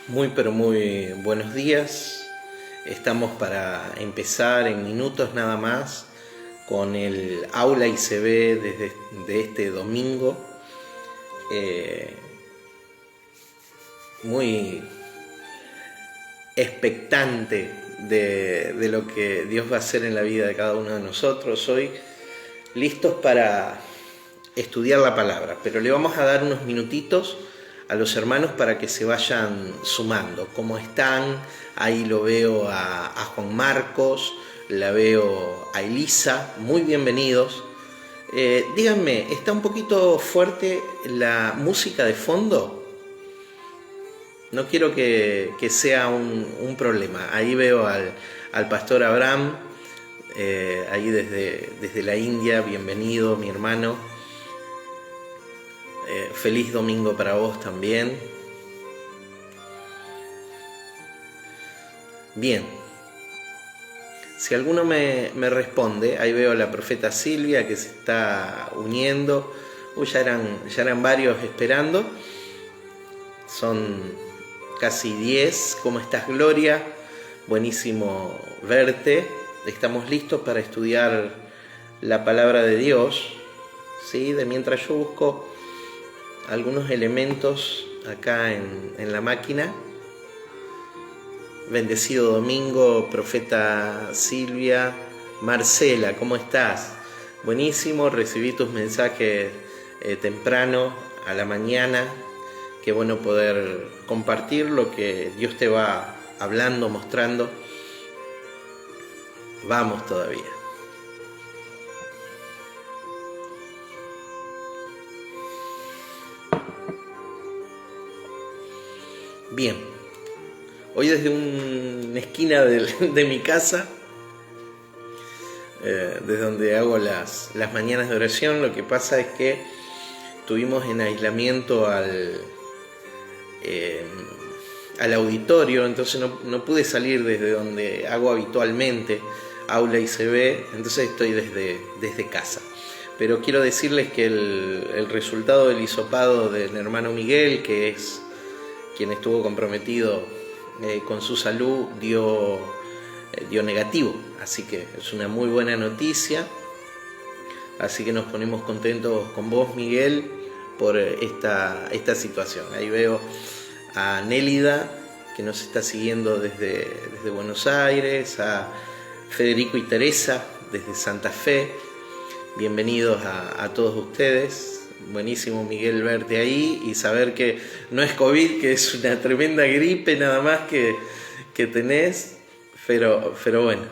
Muy pero muy buenos días. Estamos para empezar en minutos nada más con el aula ICB de este domingo. Muy expectante de lo que Dios va a hacer en la vida de cada uno de nosotros hoy. Listos para estudiar la palabra, pero le vamos a dar unos minutitos a los hermanos para que se vayan sumando. ¿Cómo están? Ahí lo veo a Juan Marcos, la veo a Elisa, muy bienvenidos. Díganme, ¿está un poquito fuerte la música de fondo? No quiero que sea un problema. Ahí veo al pastor Abraham, ahí desde la India, bienvenido mi hermano. Feliz domingo para vos también. Bien, si alguno me responde, ahí veo a la profeta Silvia que se está uniendo. Ya eran varios esperando. Son casi 10. ¿Cómo estás, Gloria? Buenísimo verte. Estamos listos para estudiar la palabra de Dios. ¿Sí? De mientras yo busco algunos elementos acá en la máquina. Bendecido domingo, profeta Silvia. Marcela, ¿cómo estás? Buenísimo, recibí tus mensajes temprano, a la mañana. Qué bueno poder compartir lo que Dios te va hablando, mostrando. Vamos todavía. Bien, hoy desde una esquina de mi casa, desde donde hago las mañanas de oración, lo que pasa es que estuvimos en aislamiento al auditorio, entonces no pude salir desde donde hago habitualmente, aula ICB, entonces estoy desde casa. Pero quiero decirles que el resultado del hisopado del hermano Miguel, que es quien estuvo comprometido con su salud, dio negativo, así que es una muy buena noticia. Así que nos ponemos contentos con vos, Miguel, por esta situación. Ahí veo a Nélida, que nos está siguiendo desde Buenos Aires, a Federico y Teresa desde Santa Fe. Bienvenidos a todos ustedes. Buenísimo, Miguel, verte ahí y saber que no es COVID, que es una tremenda gripe nada más que tenés, pero bueno.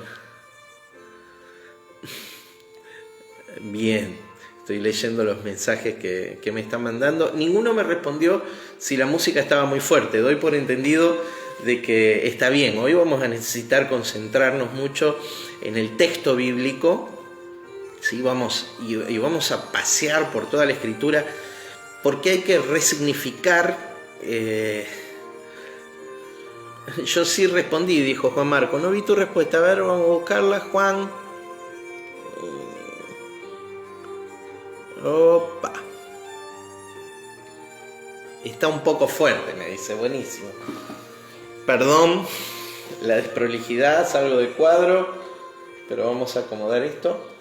Bien, estoy leyendo los mensajes que me están mandando. Ninguno me respondió si la música estaba muy fuerte. Doy por entendido de que está bien. Hoy vamos a necesitar concentrarnos mucho en el texto bíblico. ¿Sí? Vamos a pasear por toda la escritura porque hay que resignificar. Yo sí respondí, dijo Juan Marco. No vi tu respuesta. A ver, vamos a buscarla, Juan. Opa. Está un poco fuerte, me dice. Buenísimo. Perdón la desprolijidad, salgo de cuadro, pero vamos a acomodar esto.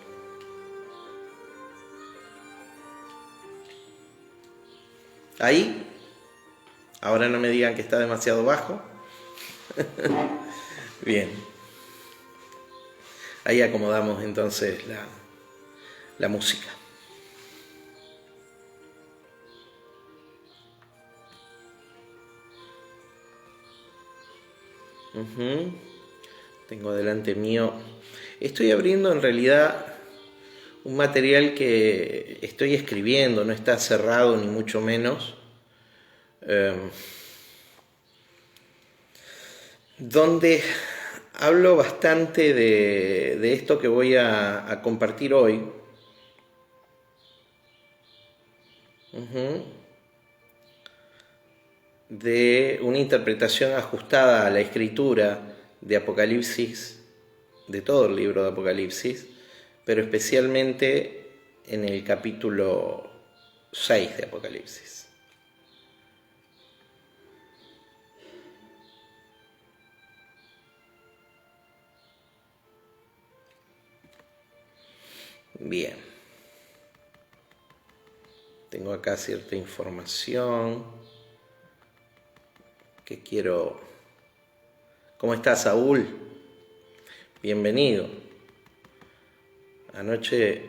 Ahí. Ahora no me digan que está demasiado bajo. Bien. Ahí acomodamos entonces la música. Tengo delante mío. Estoy abriendo en realidad un material que estoy escribiendo, no está cerrado ni mucho menos. Donde hablo bastante de esto que voy a compartir hoy. De una interpretación ajustada a la escritura de Apocalipsis, de todo el libro de Apocalipsis, pero especialmente en el capítulo 6 de Apocalipsis. Bien. Tengo acá cierta información que quiero... ¿Cómo estás, Saúl? Bienvenido. Anoche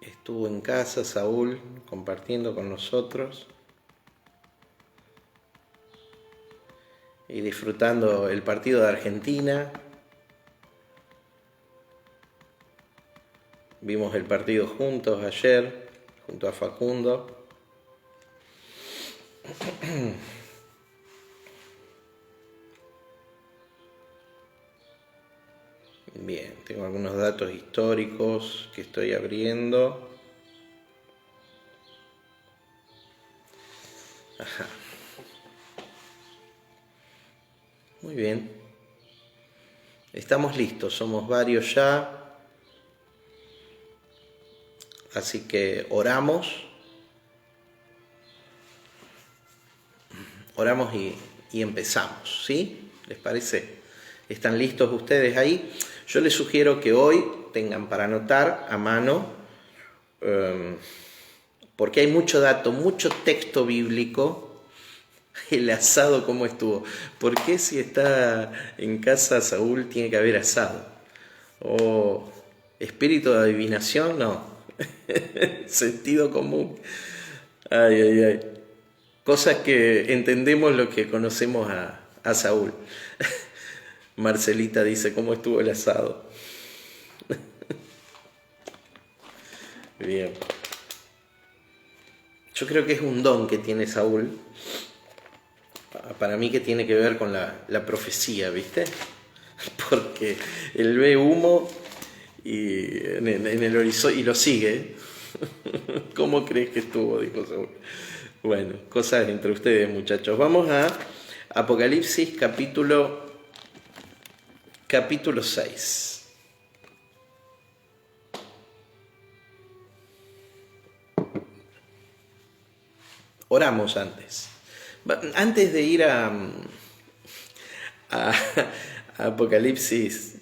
estuvo en casa Saúl compartiendo con nosotros y disfrutando el partido de Argentina. Vimos el partido juntos ayer, junto a Facundo. Bien, tengo algunos datos históricos que estoy abriendo. Ajá. Muy bien. Estamos listos, somos varios ya. Así que oramos y empezamos, ¿sí? ¿Les parece? ¿Están listos ustedes ahí? Yo les sugiero que hoy tengan para anotar a mano, porque hay mucho dato, mucho texto bíblico. El asado, ¿cómo estuvo? ¿Por qué si está en casa Saúl tiene que haber asado? ¿O espíritu de adivinación? No. Sentido común. Ay, ay, ay. Cosas que entendemos lo que conocemos a Saúl. Marcelita dice, ¿cómo estuvo el asado? Bien. Yo creo que es un don que tiene Saúl. Para mí que tiene que ver con la profecía, ¿viste? Porque él ve humo y en el horizonte y lo sigue. ¿Cómo crees que estuvo? Dijo Saúl. Bueno, cosas entre ustedes, muchachos. Vamos a Apocalipsis capítulo 6. Oramos antes. Antes de ir a Apocalipsis,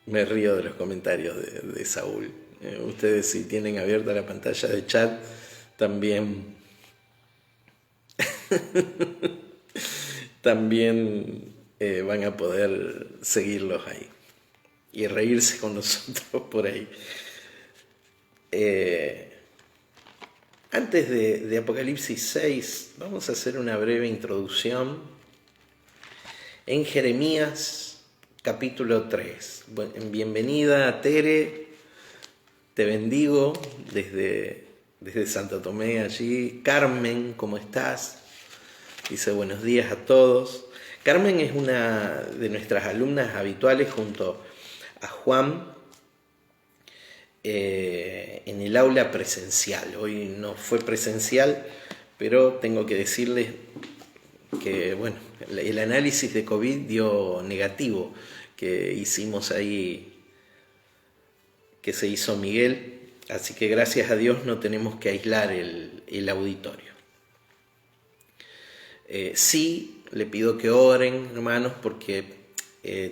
me río de los comentarios de Saúl. Ustedes, si tienen abierta la pantalla de chat, también van a poder seguirlos ahí y reírse con nosotros por ahí. Antes de Apocalipsis 6, vamos a hacer una breve introducción en Jeremías capítulo 3. Bienvenida, Tere, te bendigo desde Santo Tomé allí. Carmen, ¿cómo estás? Dice buenos días a todos. Carmen es una de nuestras alumnas habituales junto a Juan en el aula presencial. Hoy no fue presencial, pero tengo que decirles que bueno, el análisis de COVID dio negativo que hicimos ahí, que se hizo Miguel, así que gracias a Dios no tenemos que aislar el auditorio. Sí, le pido que oren, hermanos, porque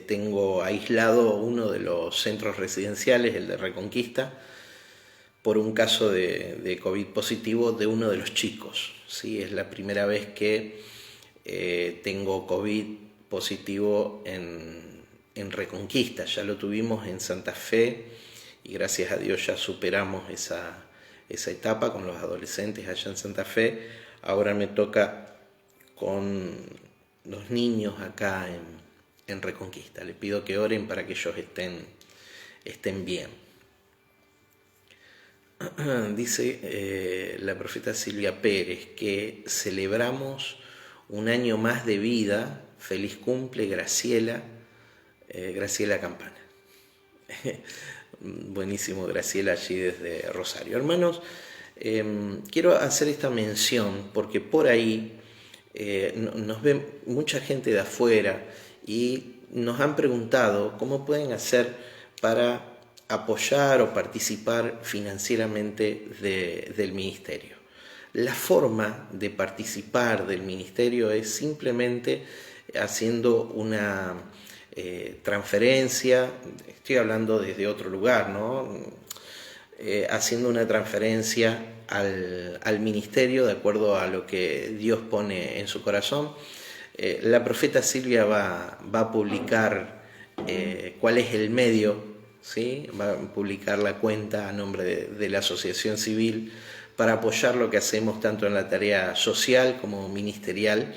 tengo aislado uno de los centros residenciales, el de Reconquista, por un caso de COVID positivo de uno de los chicos. ¿Sí? Es la primera vez que tengo COVID positivo en Reconquista. Ya lo tuvimos en Santa Fe y gracias a Dios ya superamos esa etapa con los adolescentes allá en Santa Fe. Ahora me toca con los niños acá en Reconquista. Le pido que oren para que ellos estén bien. Dice la profeta Silvia Pérez que celebramos un año más de vida. Feliz cumple, Graciela Campana. Buenísimo, Graciela, allí desde Rosario. Hermanos, quiero hacer esta mención porque por ahí nos ve mucha gente de afuera y nos han preguntado cómo pueden hacer para apoyar o participar financieramente del ministerio. La forma de participar del ministerio es simplemente haciendo una transferencia. Estoy hablando desde otro lugar, ¿no? haciendo una transferencia al ministerio de acuerdo a lo que Dios pone en su corazón. La profeta Silvia va a publicar cuál es el medio, ¿sí? Va a publicar la cuenta a nombre de la asociación civil para apoyar lo que hacemos tanto en la tarea social como ministerial.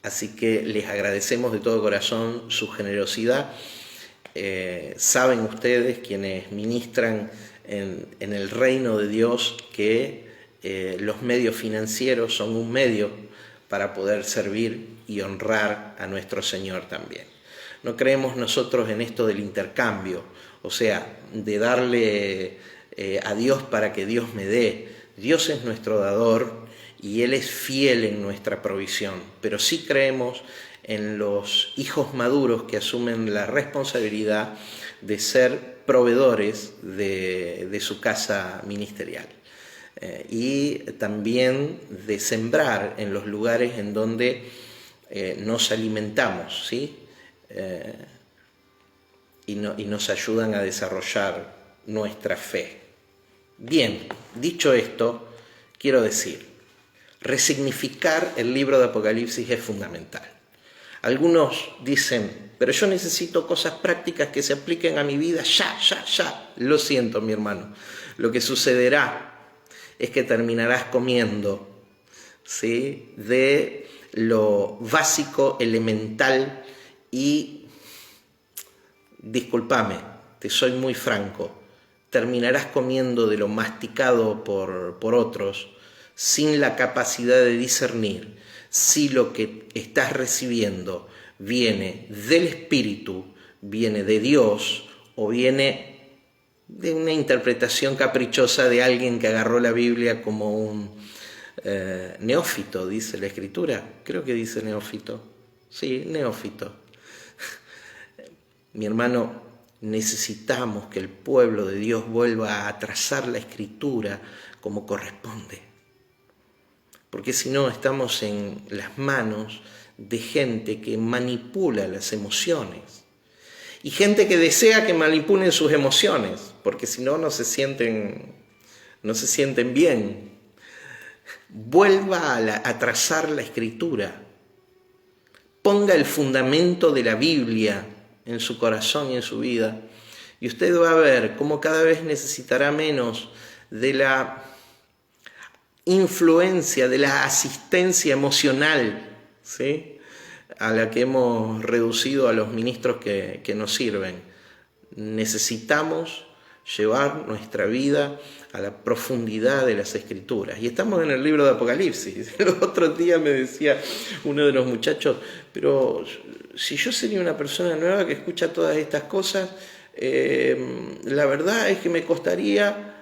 Así que les agradecemos de todo corazón su generosidad. Saben ustedes, quienes ministran en el reino de Dios, que los medios financieros son un medio para poder servir y honrar a nuestro Señor también. No creemos nosotros en esto del intercambio, o sea, de darle a Dios para que Dios me dé. Dios es nuestro dador y Él es fiel en nuestra provisión, pero sí creemos en los hijos maduros que asumen la responsabilidad de ser proveedores de su casa ministerial. Y también de sembrar en los lugares en donde nos alimentamos, ¿sí? Y nos ayudan a desarrollar nuestra fe. Bien, dicho esto, quiero decir, resignificar el libro de Apocalipsis es fundamental. Algunos dicen, pero yo necesito cosas prácticas que se apliquen a mi vida ya. Lo siento, mi hermano. Lo que sucederá es que terminarás comiendo, ¿sí?, de lo básico, elemental y, discúlpame, te soy muy franco, terminarás comiendo de lo masticado por otros sin la capacidad de discernir si lo que estás recibiendo viene del Espíritu, viene de Dios o viene de una interpretación caprichosa de alguien que agarró la Biblia como un neófito, dice la Escritura. Creo que dice neófito. Sí, neófito. Mi hermano, necesitamos que el pueblo de Dios vuelva a trazar la Escritura como corresponde. Porque si no, estamos en las manos de gente que manipula las emociones. Y gente que desea que manipulen sus emociones, porque si no, no se sienten bien. Vuelva a trazar la Escritura. Ponga el fundamento de la Biblia en su corazón y en su vida. Y usted va a ver cómo cada vez necesitará menos de la influencia, de la asistencia emocional, ¿sí?, a la que hemos reducido a los ministros que nos sirven. Necesitamos llevar nuestra vida a la profundidad de las Escrituras. Y estamos en el libro de Apocalipsis. El otro día me decía uno de los muchachos, pero si yo sería una persona nueva que escucha todas estas cosas, la verdad es que me costaría.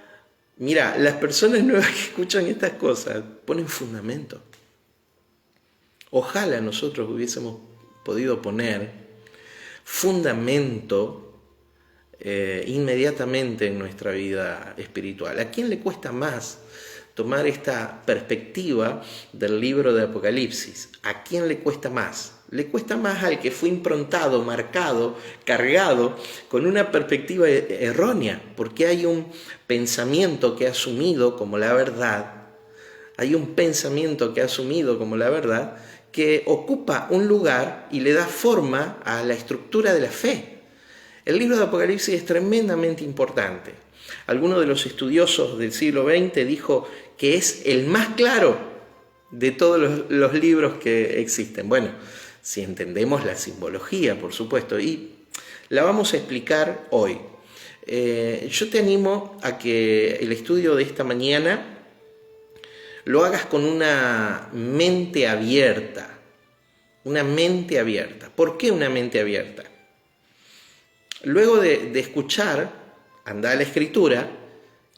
Mira, las personas nuevas que escuchan estas cosas ponen fundamento. Ojalá nosotros hubiésemos podido poner fundamento inmediatamente en nuestra vida espiritual. ¿A quién le cuesta más tomar esta perspectiva del libro de Apocalipsis? ¿A quién le cuesta más? Le cuesta más al que fue improntado, marcado, cargado con una perspectiva errónea, porque hay un pensamiento que ha asumido como la verdad, que ocupa un lugar y le da forma a la estructura de la fe. El libro de Apocalipsis es tremendamente importante. Alguno de los estudiosos del siglo XX dijo que es el más claro de todos los libros que existen. Bueno, si entendemos la simbología, por supuesto, y la vamos a explicar hoy. Yo te animo a que el estudio de esta mañana lo hagas con una mente abierta. Una mente abierta. ¿Por qué una mente abierta? Luego de escuchar, anda a la Escritura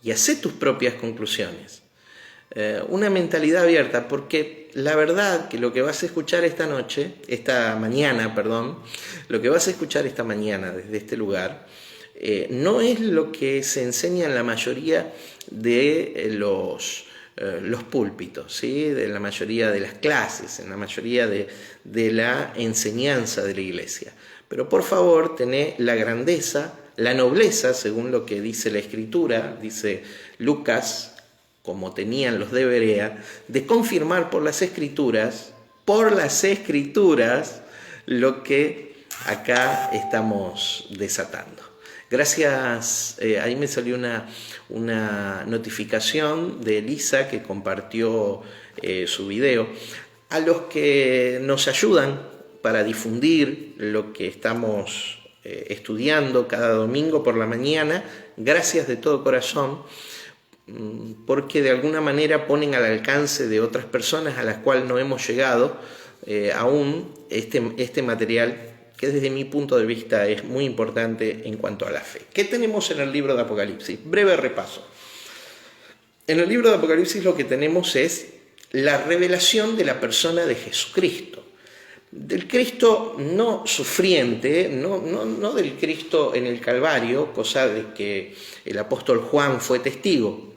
y hacé tus propias conclusiones. Una mentalidad abierta, porque la verdad que lo que vas a escuchar esta mañana, lo que vas a escuchar esta mañana desde este lugar, no es lo que se enseña en la mayoría de los púlpitos, ¿sí?, de la mayoría de las clases, en la mayoría de la enseñanza de la iglesia. Pero por favor, tené la grandeza la nobleza, según lo que dice la Escritura, dice Lucas, como tenían los de Berea, de confirmar por las Escrituras, lo que acá estamos desatando. Gracias, ahí me salió una notificación de Elisa que compartió su video. A los que nos ayudan para difundir lo que estamos estudiando cada domingo por la mañana, gracias de todo corazón, porque de alguna manera ponen al alcance de otras personas a las cuales no hemos llegado aún este material, que desde mi punto de vista es muy importante en cuanto a la fe. ¿Qué tenemos en el libro de Apocalipsis? Breve repaso. En el libro de Apocalipsis lo que tenemos es la revelación de la persona de Jesucristo. Del Cristo no sufriente, no del Cristo en el Calvario, cosa de que el apóstol Juan fue testigo.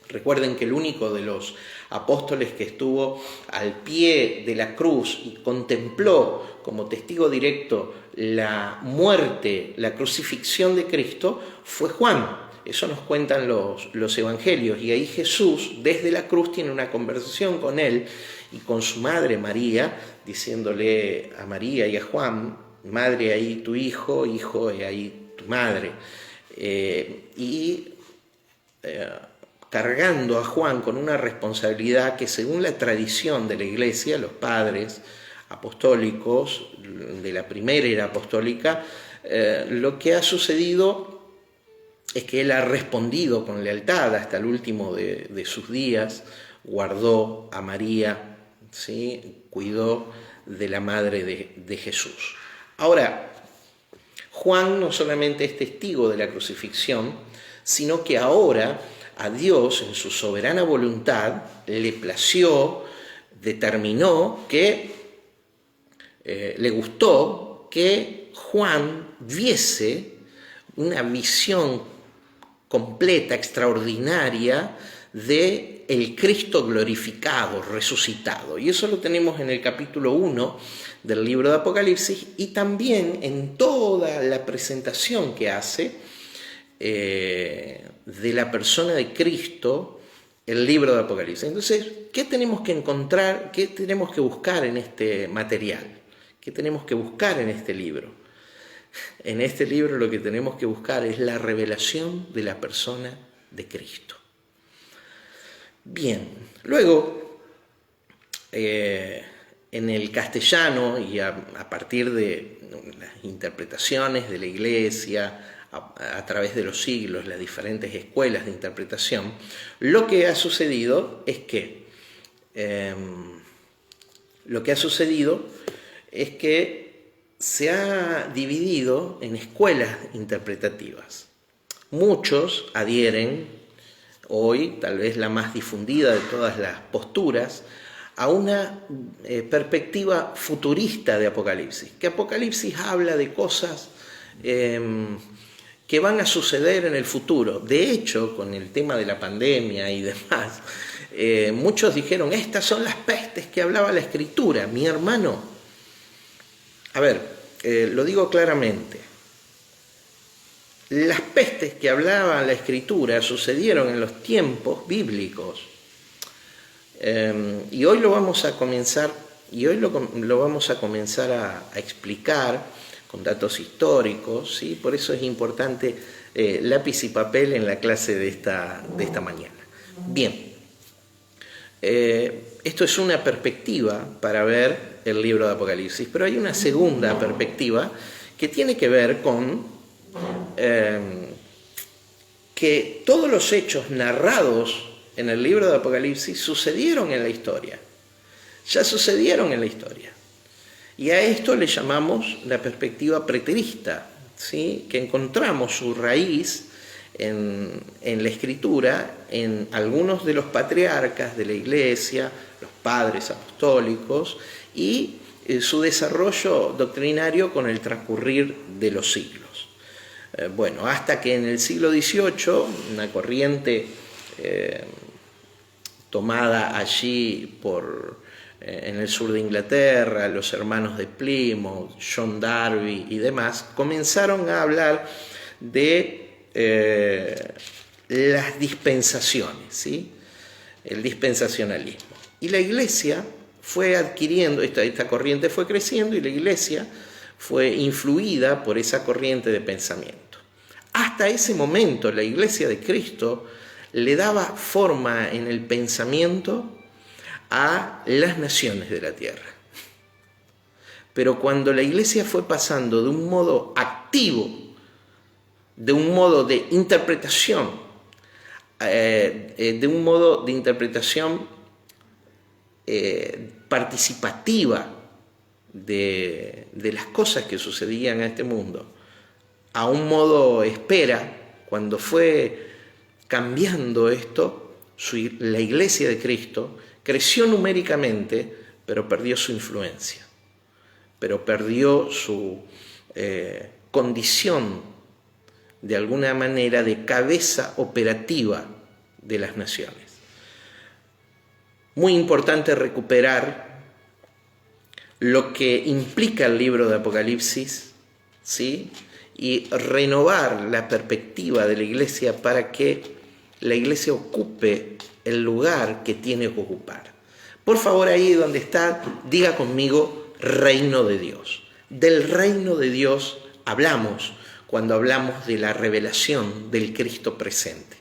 Recuerden que el único de los apóstoles que estuvo al pie de la cruz y contempló como testigo directo la muerte, la crucifixión de Cristo, fue Juan. Eso nos cuentan los evangelios. Y ahí Jesús, desde la cruz, tiene una conversación con él y con su madre María, diciéndole a María y a Juan: madre, ahí tu hijo, hijo, ahí tu madre. Cargando a Juan con una responsabilidad que, según la tradición de la Iglesia, los padres apostólicos de la primera era apostólica, lo que ha sucedido es que él ha respondido con lealtad hasta el último de sus días, guardó a María, ¿sí? Cuidó de la madre de Jesús. Ahora, Juan no solamente es testigo de la crucifixión, sino que ahora a Dios, en su soberana voluntad, le plació, determinó que le gustó que Juan viese una visión completa, extraordinaria, de el Cristo glorificado, resucitado. Y eso lo tenemos en el capítulo 1 del libro de Apocalipsis, y también en toda la presentación que hace de la persona de Cristo, el libro de Apocalipsis. Entonces, ¿qué tenemos que encontrar? ¿Qué tenemos que buscar en este material? ¿Qué tenemos que buscar en este libro? En este libro lo que tenemos que buscar es la revelación de la persona de Cristo. Bien, luego, en el castellano y a partir de las interpretaciones de la Iglesia, a través de los siglos, las diferentes escuelas de interpretación, lo que ha sucedido es que se ha dividido en escuelas interpretativas. Muchos adhieren hoy, tal vez la más difundida de todas las posturas, a una perspectiva futurista de Apocalipsis, que Apocalipsis habla de cosas que van a suceder en el futuro. De hecho, con el tema de la pandemia y demás, muchos dijeron: estas son las pestes que hablaba la Escritura. Mi hermano, a ver, lo digo claramente, las pestes que hablaba la Escritura sucedieron en los tiempos bíblicos, y hoy lo vamos a comenzar a explicar con datos históricos, ¿sí? Por eso es importante lápiz y papel en la clase de esta mañana. Bien, esto es una perspectiva para ver el libro de Apocalipsis, pero hay una segunda perspectiva que tiene que ver con que todos los hechos narrados en el libro de Apocalipsis sucedieron en la historia, ya sucedieron en la historia. Y a esto le llamamos la perspectiva preterista, ¿sí? Que encontramos su raíz en la Escritura, en algunos de los patriarcas de la Iglesia, los padres apostólicos, y su desarrollo doctrinario con el transcurrir de los siglos. Bueno, hasta que en el siglo XVIII, una corriente tomada allí en el sur de Inglaterra, los hermanos de Plymouth, John Darby y demás, comenzaron a hablar de las dispensaciones, ¿sí? El dispensacionalismo. Y la Iglesia fue adquiriendo, esta corriente fue creciendo y la Iglesia fue influida por esa corriente de pensamiento. Hasta ese momento la Iglesia de Cristo le daba forma en el pensamiento a las naciones de la tierra. Pero cuando la Iglesia fue pasando de un modo activo, de un modo de interpretación, participativa de las cosas que sucedían en este mundo, a un modo espera, cuando fue cambiando esto, la Iglesia de Cristo creció numéricamente, pero perdió su influencia, pero perdió su condición, de alguna manera, de cabeza operativa de las naciones. Muy importante recuperar lo que implica el libro de Apocalipsis, ¿sí? Y renovar la perspectiva de la Iglesia para que la Iglesia ocupe el lugar que tiene que ocupar. Por favor, ahí donde está, diga conmigo, reino de Dios. Del reino de Dios hablamos cuando hablamos de la revelación del Cristo presente.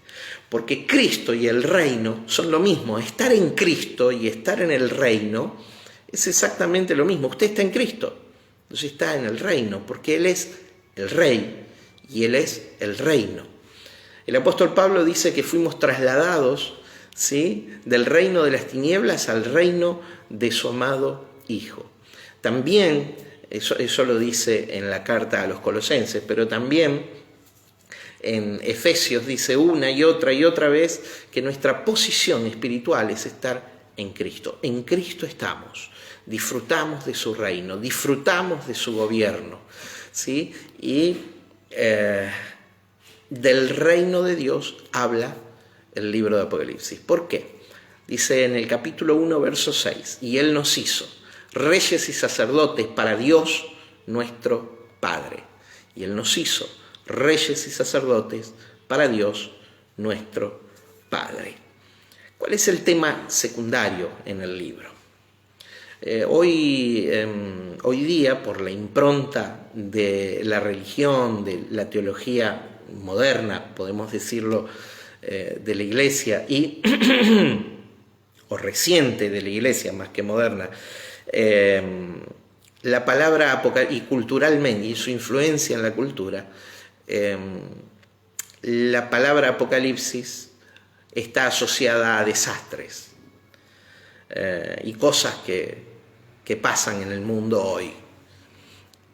Porque Cristo y el reino son lo mismo. Estar en Cristo y estar en el reino es exactamente lo mismo. Usted está en Cristo, entonces está en el reino, porque Él es el Rey y Él es el reino. El apóstol Pablo dice que fuimos trasladados, ¿sí?, del reino de las tinieblas al reino de su amado Hijo. También, eso lo dice en la carta a los Colosenses, pero también en Efesios dice una y otra vez que nuestra posición espiritual es estar en Cristo. En Cristo estamos, disfrutamos de su reino, disfrutamos de su gobierno, ¿sí? Y del reino de Dios habla el libro de Apocalipsis. ¿Por qué? Dice en el capítulo 1, verso 6, y Él nos hizo reyes y sacerdotes para Dios nuestro Padre. Y Él nos hizo reyes y sacerdotes para Dios nuestro Padre. ¿Cuál es el tema secundario en el libro? Hoy día, por la impronta de la religión, de la teología moderna, podemos decirlo, de la Iglesia, o reciente de la Iglesia más que moderna, la palabra y culturalmente, y su influencia en la cultura, la palabra Apocalipsis está asociada a desastres y cosas que pasan en el mundo hoy.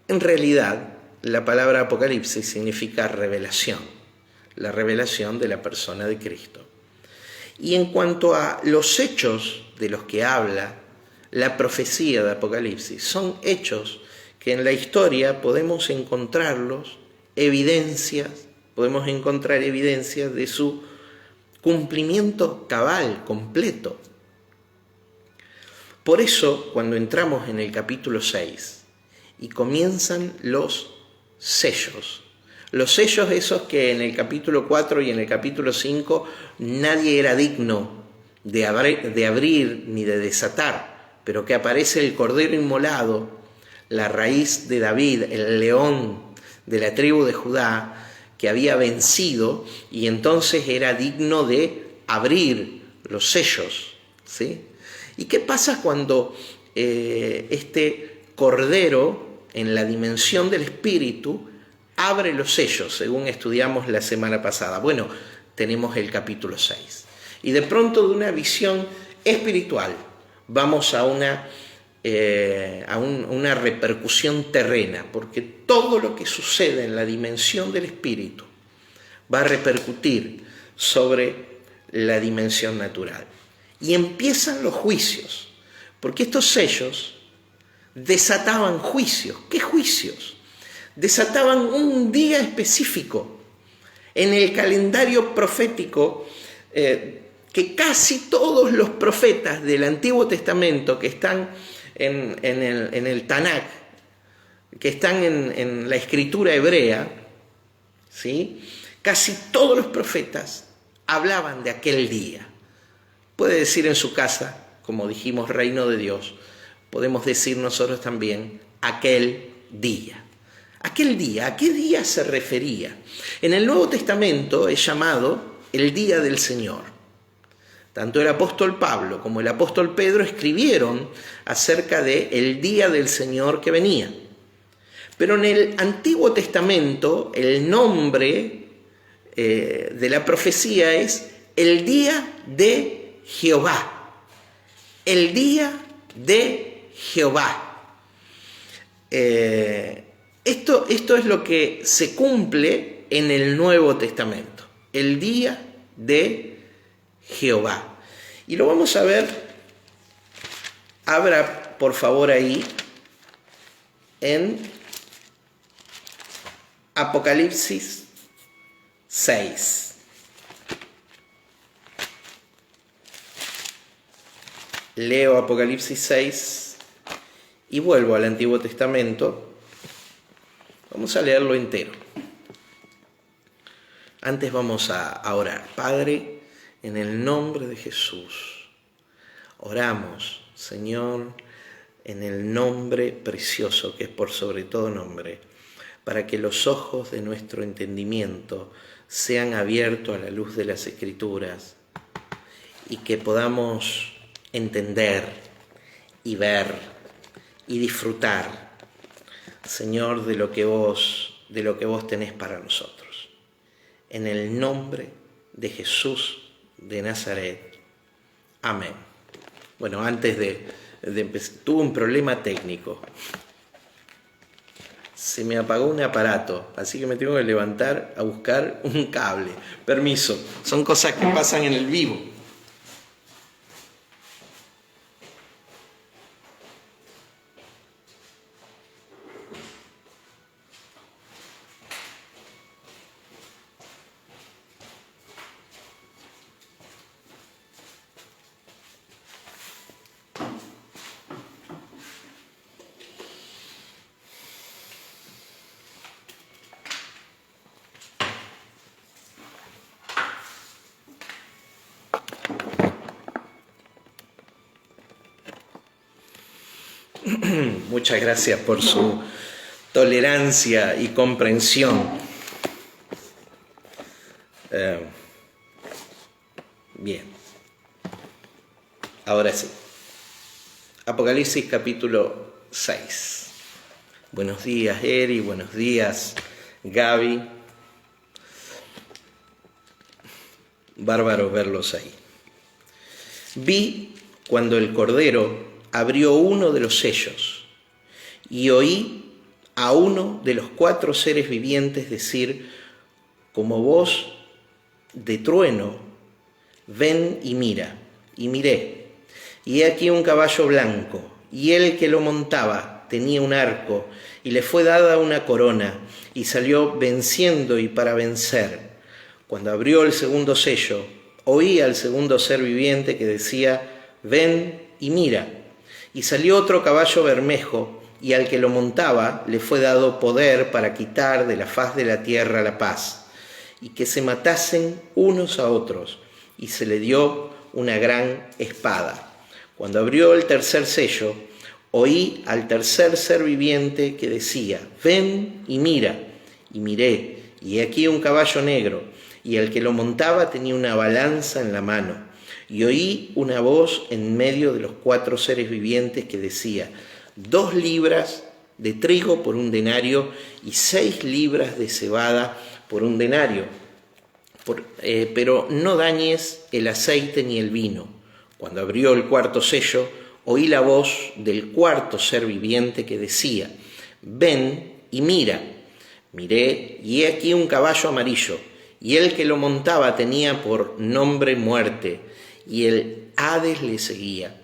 En realidad, la palabra Apocalipsis significa revelación, la revelación de la persona de Cristo. Y en cuanto a los hechos de los que habla la profecía de Apocalipsis, son hechos que en la historia podemos encontrar evidencias de su cumplimiento cabal, completo. Por eso, cuando entramos en el capítulo 6 y comienzan los sellos esos que en el capítulo 4 y en el capítulo 5 nadie era digno de abrir ni de desatar, pero que aparece el Cordero Inmolado, la raíz de David, el león de la tribu de Judá, que había vencido y entonces era digno de abrir los sellos, ¿sí? ¿Y qué pasa cuando este Cordero, en la dimensión del Espíritu, abre los sellos, según estudiamos la semana pasada? Bueno, tenemos el capítulo 6. Y de pronto, de una visión espiritual, vamos a una repercusión terrena, porque todo lo que sucede en la dimensión del Espíritu va a repercutir sobre la dimensión natural. Y empiezan los juicios, porque estos sellos desataban juicios. ¿Qué juicios? Desataban un día específico en el calendario profético que casi todos los profetas del Antiguo Testamento que están en el Tanakh, que están en la escritura hebrea, ¿sí? Casi todos los profetas hablaban de aquel día. Puede decir en su casa, como dijimos, reino de Dios, podemos decir nosotros también, aquel día. Aquel día, ¿a qué día se refería? En el Nuevo Testamento es llamado el día del Señor. Tanto el apóstol Pablo como el apóstol Pedro escribieron acerca del día del Señor que venía. Pero en el Antiguo Testamento el nombre de la profecía es el día de Jehová. El día de Jehová. Esto es lo que se cumple en el Nuevo Testamento. El día de Jehová. Y lo vamos a ver. Abra por favor ahí en Apocalipsis 6. Leo Apocalipsis 6 y vuelvo al Antiguo Testamento. Vamos a leerlo entero. Antes vamos a orar. Padre, en el nombre de Jesús, oramos, Señor, en el nombre precioso que es por sobre todo nombre, para que los ojos de nuestro entendimiento sean abiertos a la luz de las Escrituras y que podamos entender y ver y disfrutar, Señor, de lo que vos tenés para nosotros. En el nombre de Jesús de Nazaret. Amén. Bueno, antes de empezar, tuve un problema técnico. Se me apagó un aparato, así que me tengo que levantar a buscar un cable. Permiso, son cosas que pasan en el vivo. Muchas gracias por su tolerancia y comprensión. Bien. Ahora sí. Apocalipsis capítulo 6. Buenos días, Eri. Buenos días, Gaby. Bárbaro verlos ahí. Vi cuando el Cordero abrió uno de los sellos y oí a uno de los 4 seres vivientes decir como voz de trueno: ven y mira. Y miré, y he aquí un caballo blanco, y el que lo montaba tenía un arco, y le fue dada una corona, y salió venciendo y para vencer. Cuando abrió el segundo sello, oí al segundo ser viviente que decía: ven y mira. Y salió otro caballo bermejo, y al que lo montaba le fue dado poder para quitar de la faz de la tierra la paz, y que se matasen unos a otros, y se le dio una gran espada. Cuando abrió el tercer sello, oí al tercer ser viviente que decía: ven y mira. Y miré, y aquí un caballo negro, y el que lo montaba tenía una balanza en la mano. Y oí una voz en medio de los 4 seres vivientes que decía: 2 libras de trigo por un denario y 6 libras de cebada por un denario. Pero no dañes el aceite ni el vino. Cuando abrió el cuarto sello, oí la voz del 4.º ser viviente que decía: ven y mira. Miré, y he aquí un caballo amarillo, y el que lo montaba tenía por nombre Muerte, y el Hades le seguía,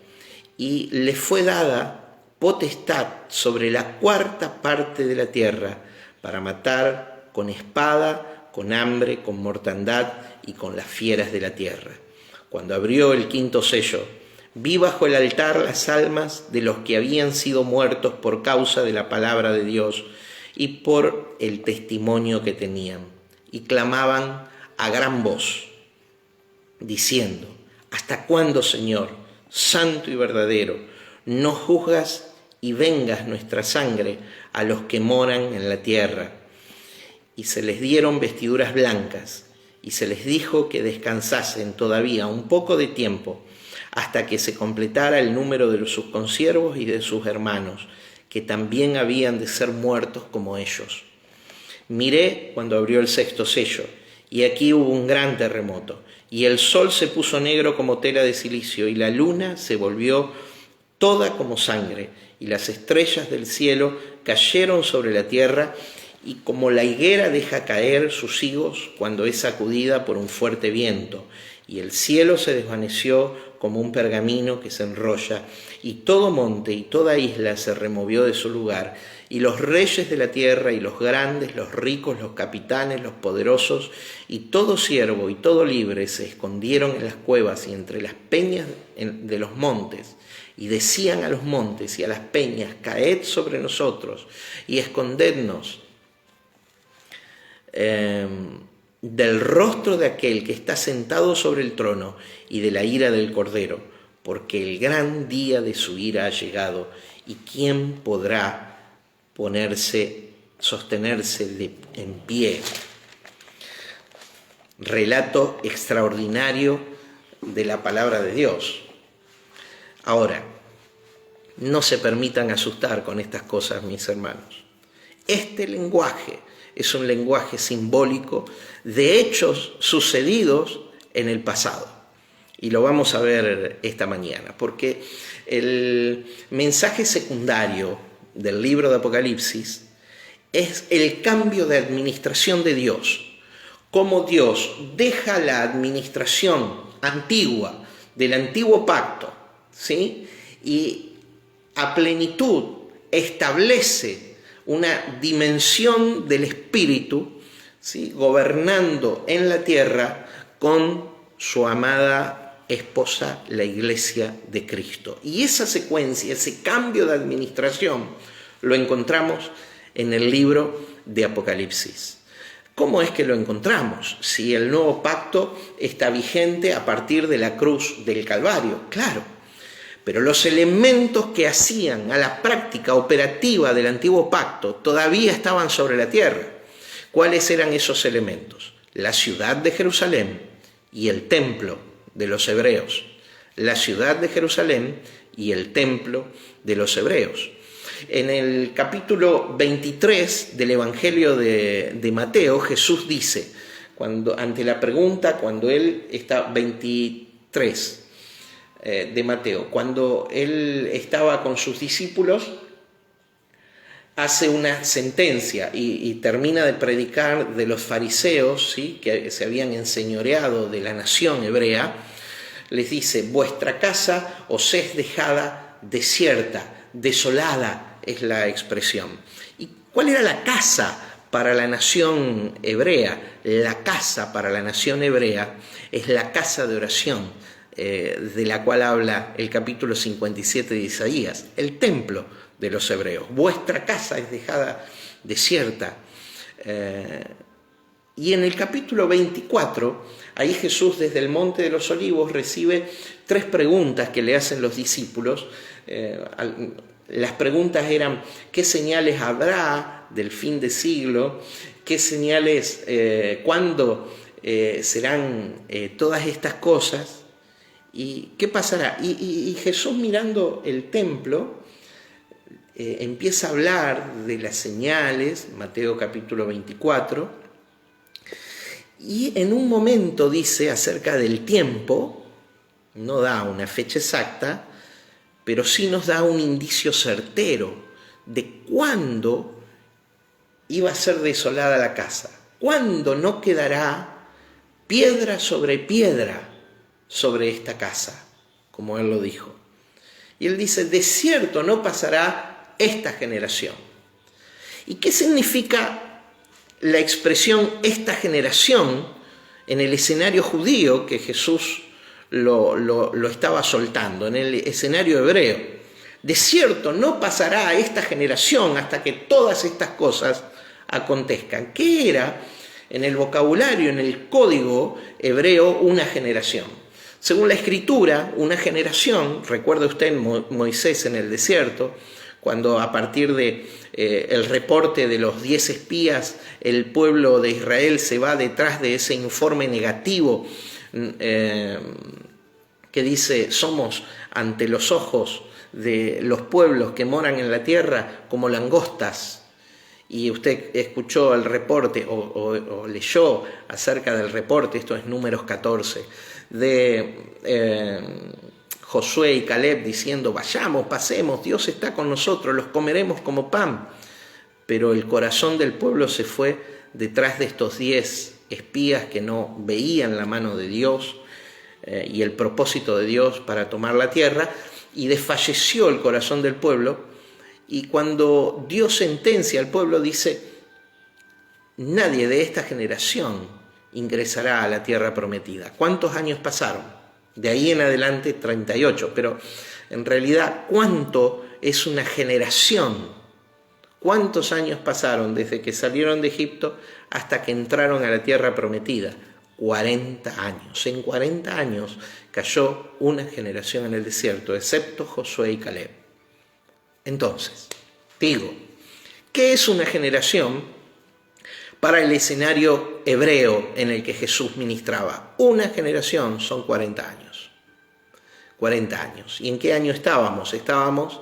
y le fue dada potestad sobre la 4ª parte de la tierra, para matar con espada, con hambre, con mortandad y con las fieras de la tierra. Cuando abrió el 5.º sello, vi bajo el altar las almas de los que habían sido muertos por causa de la palabra de Dios y por el testimonio que tenían. y clamaban a gran voz, diciendo: ¿hasta cuándo, Señor, santo y verdadero, no juzgas y vengas nuestra sangre a los que moran en la tierra? Y se les dieron vestiduras blancas, y se les dijo que descansasen todavía un poco de tiempo, hasta que se completara el número de sus consiervos y de sus hermanos, que también habían de ser muertos como ellos. Miré cuando abrió el sexto sello, y aquí hubo un gran terremoto, y el sol se puso negro como tela de silicio, y la luna se volvió toda como sangre, y las estrellas del cielo cayeron sobre la tierra, y como la higuera deja caer sus higos cuando es sacudida por un fuerte viento, y el cielo se desvaneció como un pergamino que se enrolla, y todo monte y toda isla se removió de su lugar, y los reyes de la tierra, y los grandes, los ricos, los capitanes, los poderosos, y todo siervo y todo libre se escondieron en las cuevas y entre las peñas de los montes, y decían a los montes y a las peñas: caed sobre nosotros y escondednos del rostro de aquel que está sentado sobre el trono y de la ira del Cordero, porque el gran día de su ira ha llegado, y ¿quién podrá sostenerse en pie? Relato extraordinario de la palabra de Dios. Ahora, no se permitan asustar con estas cosas, mis hermanos. Este lenguaje es un lenguaje simbólico de hechos sucedidos en el pasado. Y lo vamos a ver esta mañana, porque el mensaje secundario del libro de Apocalipsis es el cambio de administración de Dios. Cómo Dios deja la administración antigua, del antiguo pacto, ¿sí? Y a plenitud establece una dimensión del Espíritu, ¿sí?, gobernando en la tierra con su amada esposa, la Iglesia de Cristo. Y esa secuencia, ese cambio de administración, lo encontramos en el libro de Apocalipsis. ¿Cómo es que lo encontramos? Si el nuevo pacto está vigente a partir de la cruz del Calvario, claro. Pero los elementos que hacían a la práctica operativa del antiguo pacto todavía estaban sobre la tierra. ¿Cuáles eran esos elementos? La ciudad de Jerusalén y el templo de los hebreos. La ciudad de Jerusalén y el templo de los hebreos. En el capítulo 23 del Evangelio de Mateo, Jesús dice, ante la pregunta, cuando él está 23 de Mateo, cuando él estaba con sus discípulos, hace una sentencia y termina de predicar de los fariseos, ¿sí?, que se habían enseñoreado de la nación hebrea. Les dice: vuestra casa os es dejada desierta, desolada es la expresión. ¿Y cuál era la casa para la nación hebrea? La casa para la nación hebrea es la casa de oración, de la cual habla el capítulo 57 de Isaías, el templo de los hebreos. Vuestra casa es dejada desierta. Y en el capítulo 24, ahí Jesús desde el Monte de los Olivos recibe 3 preguntas que le hacen los discípulos. Las preguntas eran: ¿qué señales habrá del fin de siglo? ¿Qué señales, cuándo serán todas estas cosas? ¿Y qué pasará? Y Jesús, mirando el templo, empieza a hablar de las señales, Mateo capítulo 24, y en un momento dice acerca del tiempo, no da una fecha exacta, pero sí nos da un indicio certero de cuándo iba a ser desolada la casa, cuándo no quedará piedra sobre esta casa, como él lo dijo. Y él dice: de cierto no pasará esta generación. ¿Y qué significa la expresión esta generación en el escenario judío que Jesús lo estaba soltando, en el escenario hebreo? De cierto no pasará esta generación hasta que todas estas cosas acontezcan. ¿Qué era en el vocabulario, en el código hebreo, una generación. Según la Escritura, una generación, recuerda usted Moisés en el desierto, cuando a partir de el reporte de los 10 espías, el pueblo de Israel se va detrás de ese informe negativo que dice: somos ante los ojos de los pueblos que moran en la tierra como langostas. Y usted escuchó el reporte o leyó acerca del reporte, esto es Números 14, de Josué y Caleb diciendo: vayamos, pasemos, Dios está con nosotros, los comeremos como pan. Pero el corazón del pueblo se fue detrás de estos 10 espías que no veían la mano de Dios y el propósito de Dios para tomar la tierra, y desfalleció el corazón del pueblo. Y cuando Dios sentencia al pueblo, dice: nadie de esta generación ingresará a la tierra prometida. ¿Cuántos años pasaron? De ahí en adelante 38, pero en realidad, ¿cuánto es una generación? ¿Cuántos años pasaron desde que salieron de Egipto hasta que entraron a la tierra prometida? 40 años. En 40 años cayó una generación en el desierto, excepto Josué y Caleb. Entonces, digo, ¿qué es una generación para el escenario hebreo en el que Jesús ministraba? Una generación son 40 años. 40 años. ¿Y en qué año estábamos? Estábamos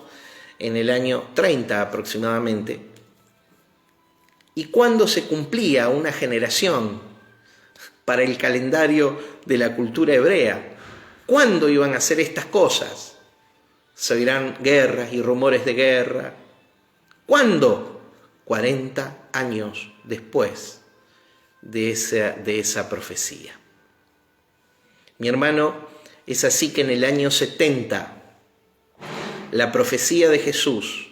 en el año 30 aproximadamente. ¿Y cuándo se cumplía una generación para el calendario de la cultura hebrea? ¿Cuándo iban a hacer estas cosas? Se oirán guerras y rumores de guerra. ¿Cuándo? 40 años después de esa profecía. Mi hermano, es así que en el año 70, la profecía de Jesús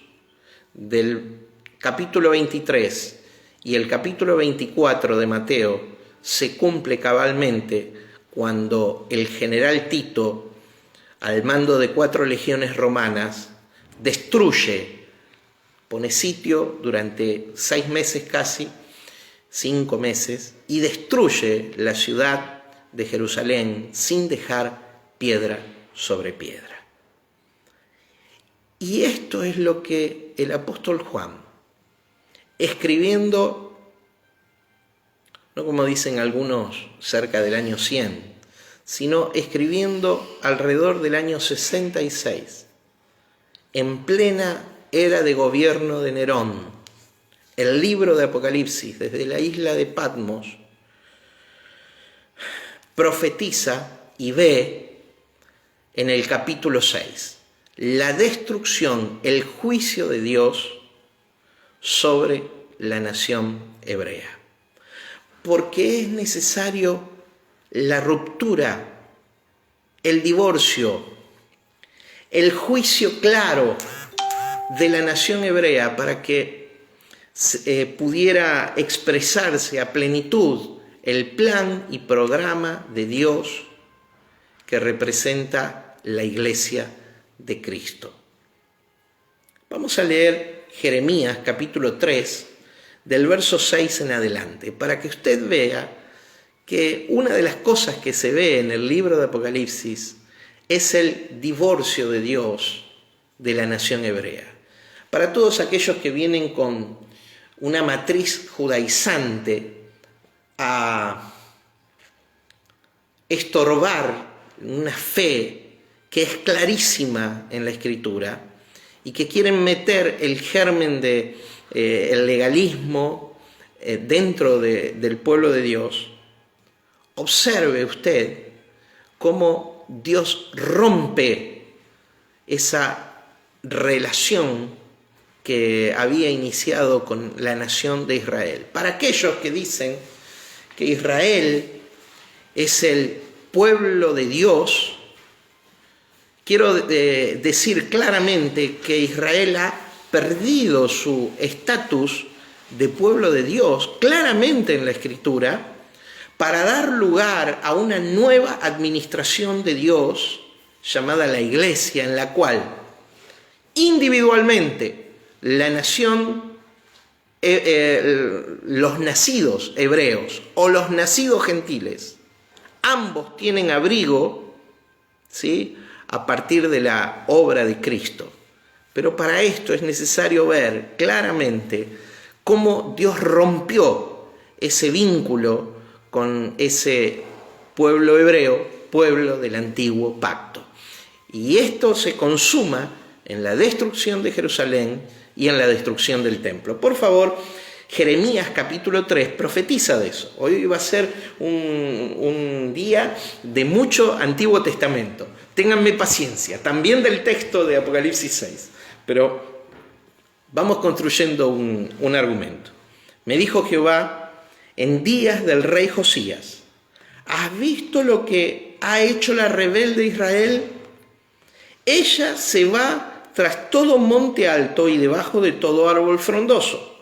del capítulo 23 y el capítulo 24 de Mateo se cumple cabalmente cuando el general Tito, al mando de 4 legiones romanas, destruye, pone sitio durante 6 meses casi, 5 meses, y destruye la ciudad de Jerusalén sin dejar piedra sobre piedra. Y esto es lo que el apóstol Juan, escribiendo, no como dicen algunos cerca del año 100, sino escribiendo alrededor del año 66, en plena era de gobierno de Nerón, el libro de Apocalipsis, desde la isla de Patmos, profetiza y ve en el capítulo 6 la destrucción, el juicio de Dios sobre la nación hebrea. Porque es necesario la ruptura, el divorcio, el juicio claro de la nación hebrea para que pudiera expresarse a plenitud el plan y programa de Dios que representa la Iglesia de Cristo. Vamos a leer Jeremías capítulo 3, del verso 6 en adelante, para que usted vea que una de las cosas que se ve en el libro de Apocalipsis es el divorcio de Dios de la nación hebrea. Para todos aquellos que vienen con una matriz judaizante a estorbar una fe que es clarísima en la Escritura y que quieren meter el germen de el legalismo dentro del pueblo de Dios, observe usted cómo Dios rompe esa relación que había iniciado con la nación de Israel. Para aquellos que dicen que Israel es el pueblo de Dios, quiero decir claramente que Israel ha perdido su estatus de pueblo de Dios, claramente en la Escritura, para dar lugar a una nueva administración de Dios llamada la Iglesia, en la cual individualmente la nación los nacidos hebreos o los nacidos gentiles, ambos tienen abrigo, ¿sí?, a partir de la obra de Cristo. Pero para esto es necesario ver claramente cómo Dios rompió ese vínculo con ese pueblo hebreo, pueblo del antiguo pacto. Y esto se consuma en la destrucción de Jerusalén y en la destrucción del templo. Por favor, Jeremías capítulo 3 profetiza de eso. Hoy va a ser un día de mucho Antiguo Testamento. Ténganme paciencia, también del texto de Apocalipsis 6. Pero vamos construyendo un argumento. Me dijo Jehová, en días del rey Josías, ¿has visto lo que ha hecho la rebelde Israel? Ella se va tras todo monte alto y debajo de todo árbol frondoso,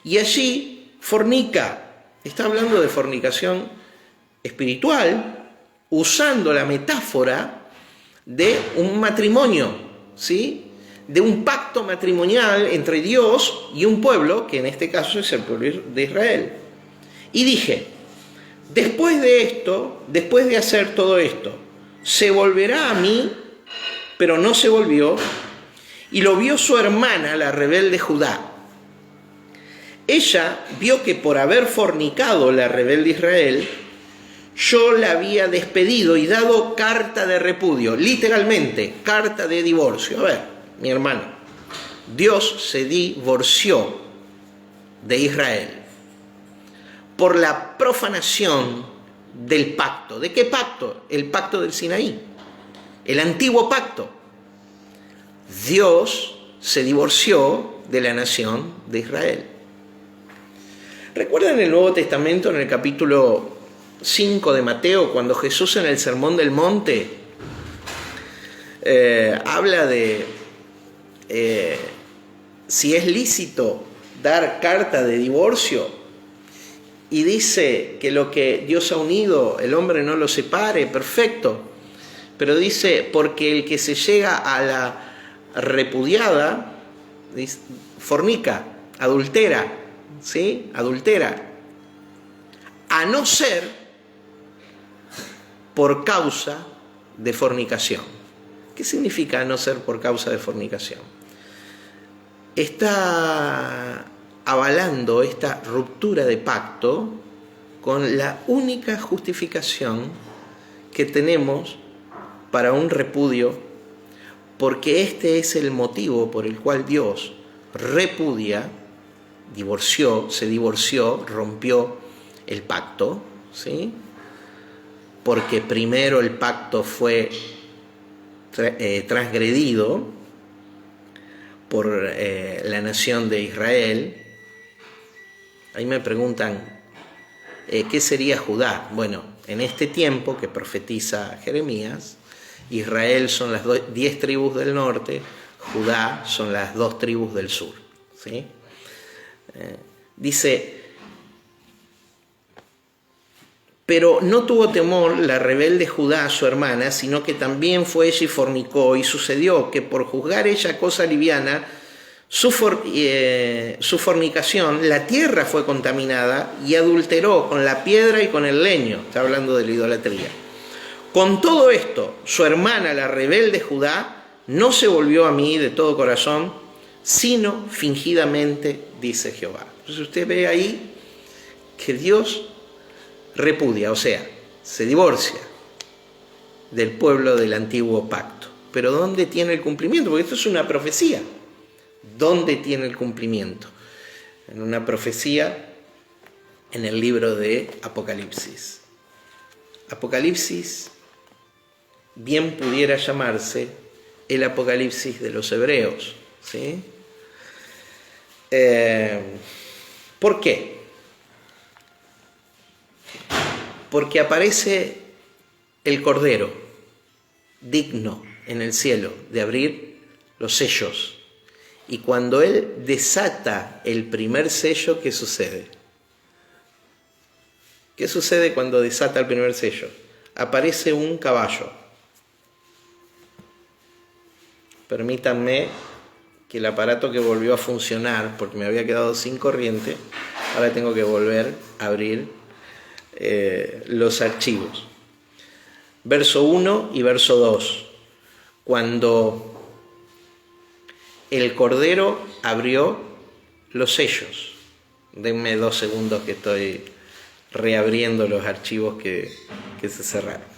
y allí fornica. Está hablando de fornicación espiritual, usando la metáfora de un matrimonio, ¿sí?, de un pacto matrimonial entre Dios y un pueblo, que en este caso es el pueblo de Israel. Y dije, después de esto, después de hacer todo esto, se volverá a mí, pero no se volvió, y lo vio su hermana, la rebelde Judá. Ella vio que por haber fornicado la rebelde Israel, yo la había despedido y dado carta de repudio, literalmente, carta de divorcio. A ver, mi hermano, Dios se divorció de Israel por la profanación del pacto. ¿De qué pacto? El pacto del Sinaí, el antiguo pacto. Dios se divorció de la nación de Israel. ¿Recuerdan el Nuevo Testamento en el capítulo 5 de Mateo, cuando Jesús en el Sermón del Monte habla de si es lícito dar carta de divorcio, y dice que lo que Dios ha unido, el hombre no lo separe? Perfecto. Pero dice, porque el que se llega a la repudiada, fornica, adultera, ¿sí? Adultera, a no ser por causa de fornicación. ¿Qué significa a no ser por causa de fornicación? Está avalando esta ruptura de pacto con la única justificación que tenemos para un repudio, porque este es el motivo por el cual Dios repudia, se divorció, rompió el pacto, ¿sí? Porque primero el pacto fue transgredido por la nación de Israel. Ahí me preguntan, ¿qué sería Judá? Bueno, en este tiempo que profetiza Jeremías, Israel son las 10 tribus del norte, Judá son las 2 tribus del sur, ¿sí? Dice, pero no tuvo temor la rebelde Judá, su hermana, sino que también fue ella y fornicó, y sucedió que por juzgar ella cosa liviana, su fornicación, la tierra fue contaminada y adulteró con la piedra y con el leño. Está hablando de la idolatría. Con todo esto, su hermana, la rebelde Judá, no se volvió a mí de todo corazón, sino fingidamente, dice Jehová. Entonces usted ve ahí que Dios repudia, o sea, se divorcia del pueblo del antiguo pacto. Pero ¿dónde tiene el cumplimiento? Porque esto es una profecía. ¿Dónde tiene el cumplimiento? En una profecía en el libro de Apocalipsis. Apocalipsis bien pudiera llamarse el Apocalipsis de los hebreos, ¿sí? ¿Por qué? Porque aparece el Cordero digno en el cielo de abrir los sellos. Y cuando Él desata el primer sello, ¿qué sucede? ¿Qué sucede cuando desata el primer sello? Aparece un caballo. Permítanme que el aparato que volvió a funcionar, porque me había quedado sin corriente, ahora tengo que volver a abrir los archivos. Verso 1 y verso 2. Cuando el Cordero abrió los sellos. Denme 2 segundos que estoy reabriendo los archivos que se cerraron.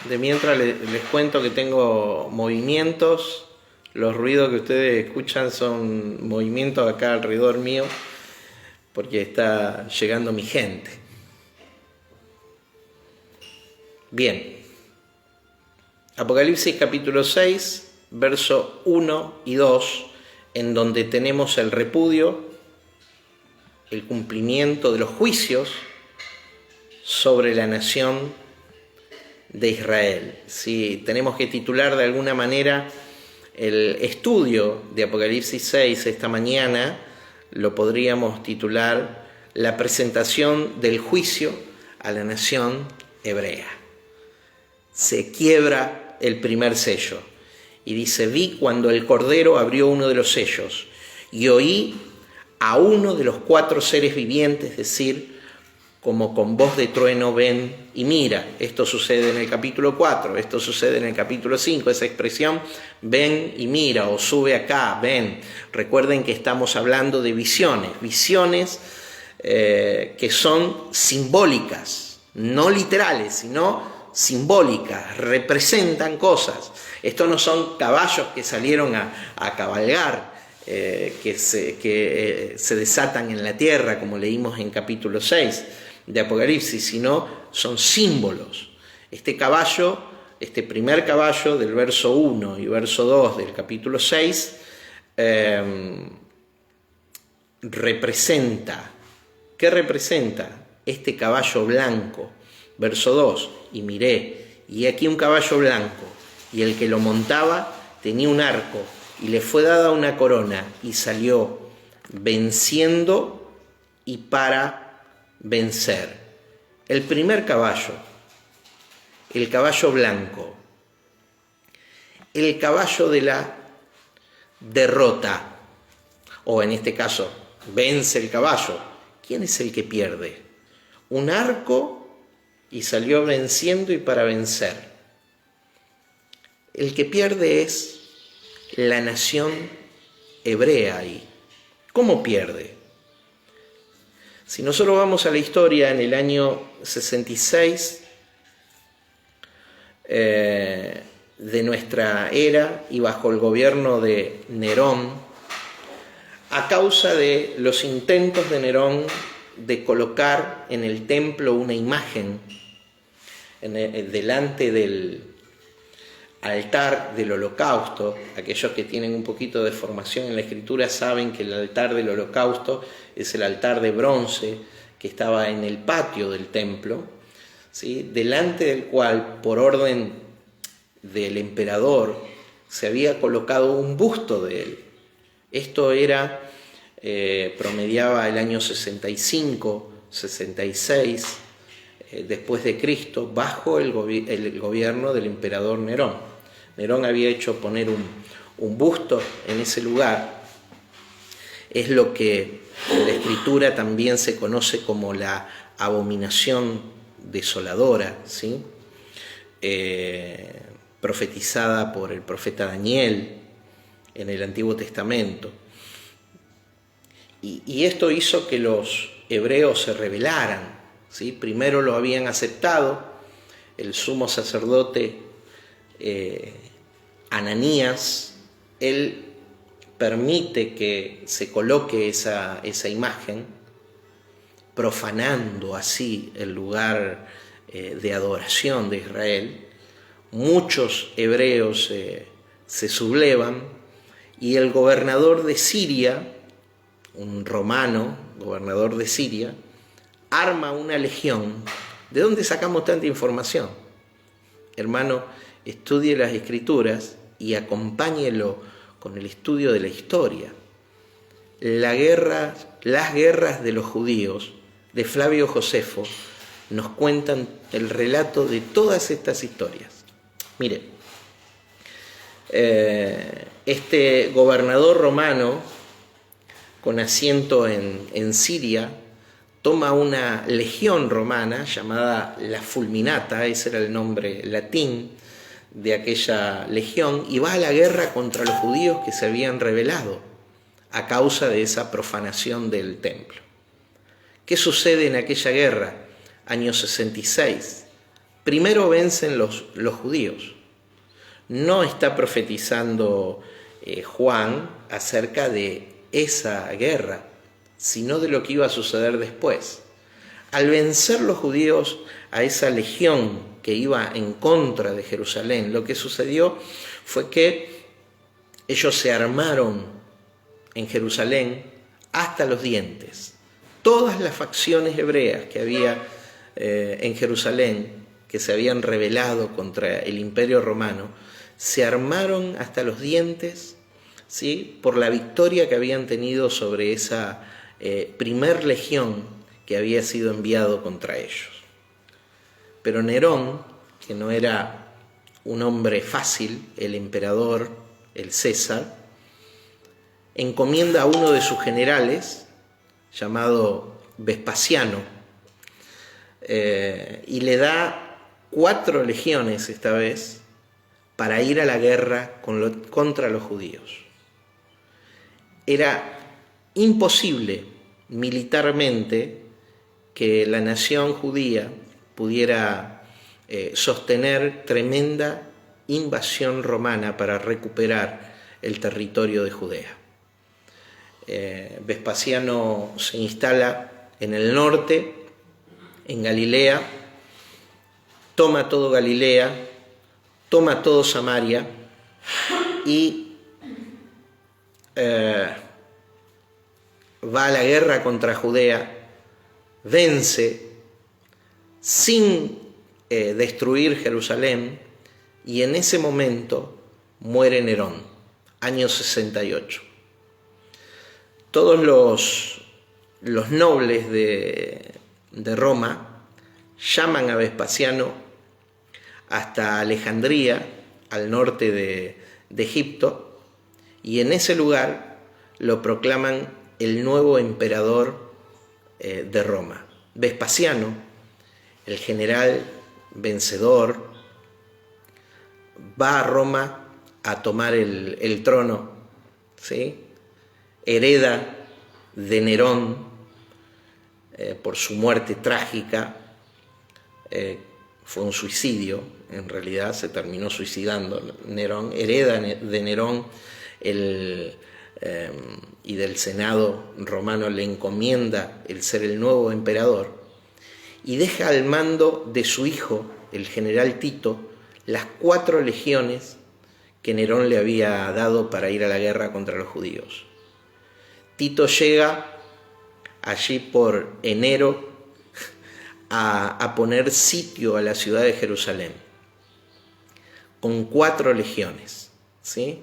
De mientras les cuento que tengo movimientos. Los ruidos que ustedes escuchan son movimientos acá alrededor mío, porque está llegando mi gente. Bien. Apocalipsis capítulo 6, verso 1 y 2, en donde tenemos el repudio, el cumplimiento de los juicios sobre la nación de Israel. Si tenemos que titular de alguna manera el estudio de Apocalipsis 6 esta mañana, lo podríamos titular La presentación del juicio a la nación hebrea. Se quiebra el primer sello y dice: vi cuando el Cordero abrió uno de los sellos y oí a uno de los 4 seres vivientes decir, como con voz de trueno, ven y mira. Esto sucede en el capítulo 4, esto sucede en el capítulo 5, esa expresión ven y mira o sube acá, ven. Recuerden que estamos hablando de visiones que son simbólicas, no literales, sino simbólicas, representan cosas. Estos no son caballos que salieron a cabalgar, que se desatan en la tierra, como leímos en capítulo 6 de Apocalipsis, sino son símbolos. Este caballo, este primer caballo del verso 1 y verso 2 del capítulo 6, representa, ¿qué representa? Este caballo blanco. Verso 2, y miré, y aquí un caballo blanco, y el que lo montaba tenía un arco, y le fue dada una corona, y salió venciendo y para vencer. El primer caballo, el caballo blanco, el caballo de la derrota, o en este caso, vence el caballo. ¿Quién es el que pierde? Un arco y salió venciendo y para vencer. El que pierde es la nación hebrea ahí. ¿Cómo pierde? Si nosotros vamos a la historia, en el año 66 de nuestra era y bajo el gobierno de Nerón, a causa de los intentos de Nerón de colocar en el templo una imagen delante del altar del holocausto. Aquellos que tienen un poquito de formación en la escritura saben que el altar del holocausto es el altar de bronce que estaba en el patio del templo, ¿sí? Delante del cual, por orden del emperador, se había colocado un busto de él. Esto era, promediaba el año 65, 66 después de Cristo, bajo el gobierno del emperador Nerón. Nerón había hecho poner un busto en ese lugar. Es lo que en la escritura también se conoce como la abominación desoladora, ¿sí? Profetizada por el profeta Daniel en el Antiguo Testamento. Y esto hizo que los hebreos se rebelaran, ¿sí? Primero lo habían aceptado, el sumo sacerdote Ananías, él permite que se coloque esa imagen, profanando así el lugar de adoración de Israel. Muchos hebreos se sublevan y el gobernador de Siria, un romano, gobernador de Siria, arma una legión. ¿De dónde sacamos tanta información? Hermano, estudie las escrituras y acompáñelo con el estudio de la historia. Las guerras de los judíos, de Flavio Josefo, nos cuentan el relato de todas estas historias. Mire, este gobernador romano, con asiento en Siria, toma una legión romana llamada la Fulminata, ese era el nombre latín de aquella legión, y va a la guerra contra los judíos que se habían rebelado a causa de esa profanación del templo. ¿Qué sucede en aquella guerra? Año 66. Primero vencen los judíos. No está profetizando Juan acerca de esa guerra, sino de lo que iba a suceder después. Al vencer los judíos a esa legión que iba en contra de Jerusalén, lo que sucedió fue que ellos se armaron en Jerusalén hasta los dientes. Todas las facciones hebreas que había en Jerusalén, que se habían rebelado contra el Imperio Romano, se armaron hasta los dientes, ¿sí?, por la victoria que habían tenido sobre esa primer legión que había sido enviado contra ellos. Pero Nerón, que no era un hombre fácil, el emperador, el César, encomienda a uno de sus generales, llamado Vespasiano, y le da 4 legiones esta vez para ir a la guerra contra los judíos. Era imposible militarmente que la nación judía pudiera sostener tremenda invasión romana para recuperar el territorio de Judea. Vespasiano se instala en el norte, en Galilea, toma todo Galilea, toma todo Samaria y va a la guerra contra Judea, vence sin destruir Jerusalén, y en ese momento muere Nerón, año 68. Todos los nobles de Roma llaman a Vespasiano hasta Alejandría, al norte de Egipto, y en ese lugar lo proclaman el nuevo emperador de Roma. Vespasiano, el general vencedor, va a Roma a tomar el trono, ¿sí? Hereda de Nerón por su muerte trágica. Fue un suicidio, en realidad se terminó suicidando Nerón, hereda de Nerón y del Senado romano le encomienda el ser el nuevo emperador, y deja al mando de su hijo, el general Tito, las 4 legiones que Nerón le había dado para ir a la guerra contra los judíos. Tito llega allí por enero a poner sitio a la ciudad de Jerusalén con 4 legiones, ¿sí?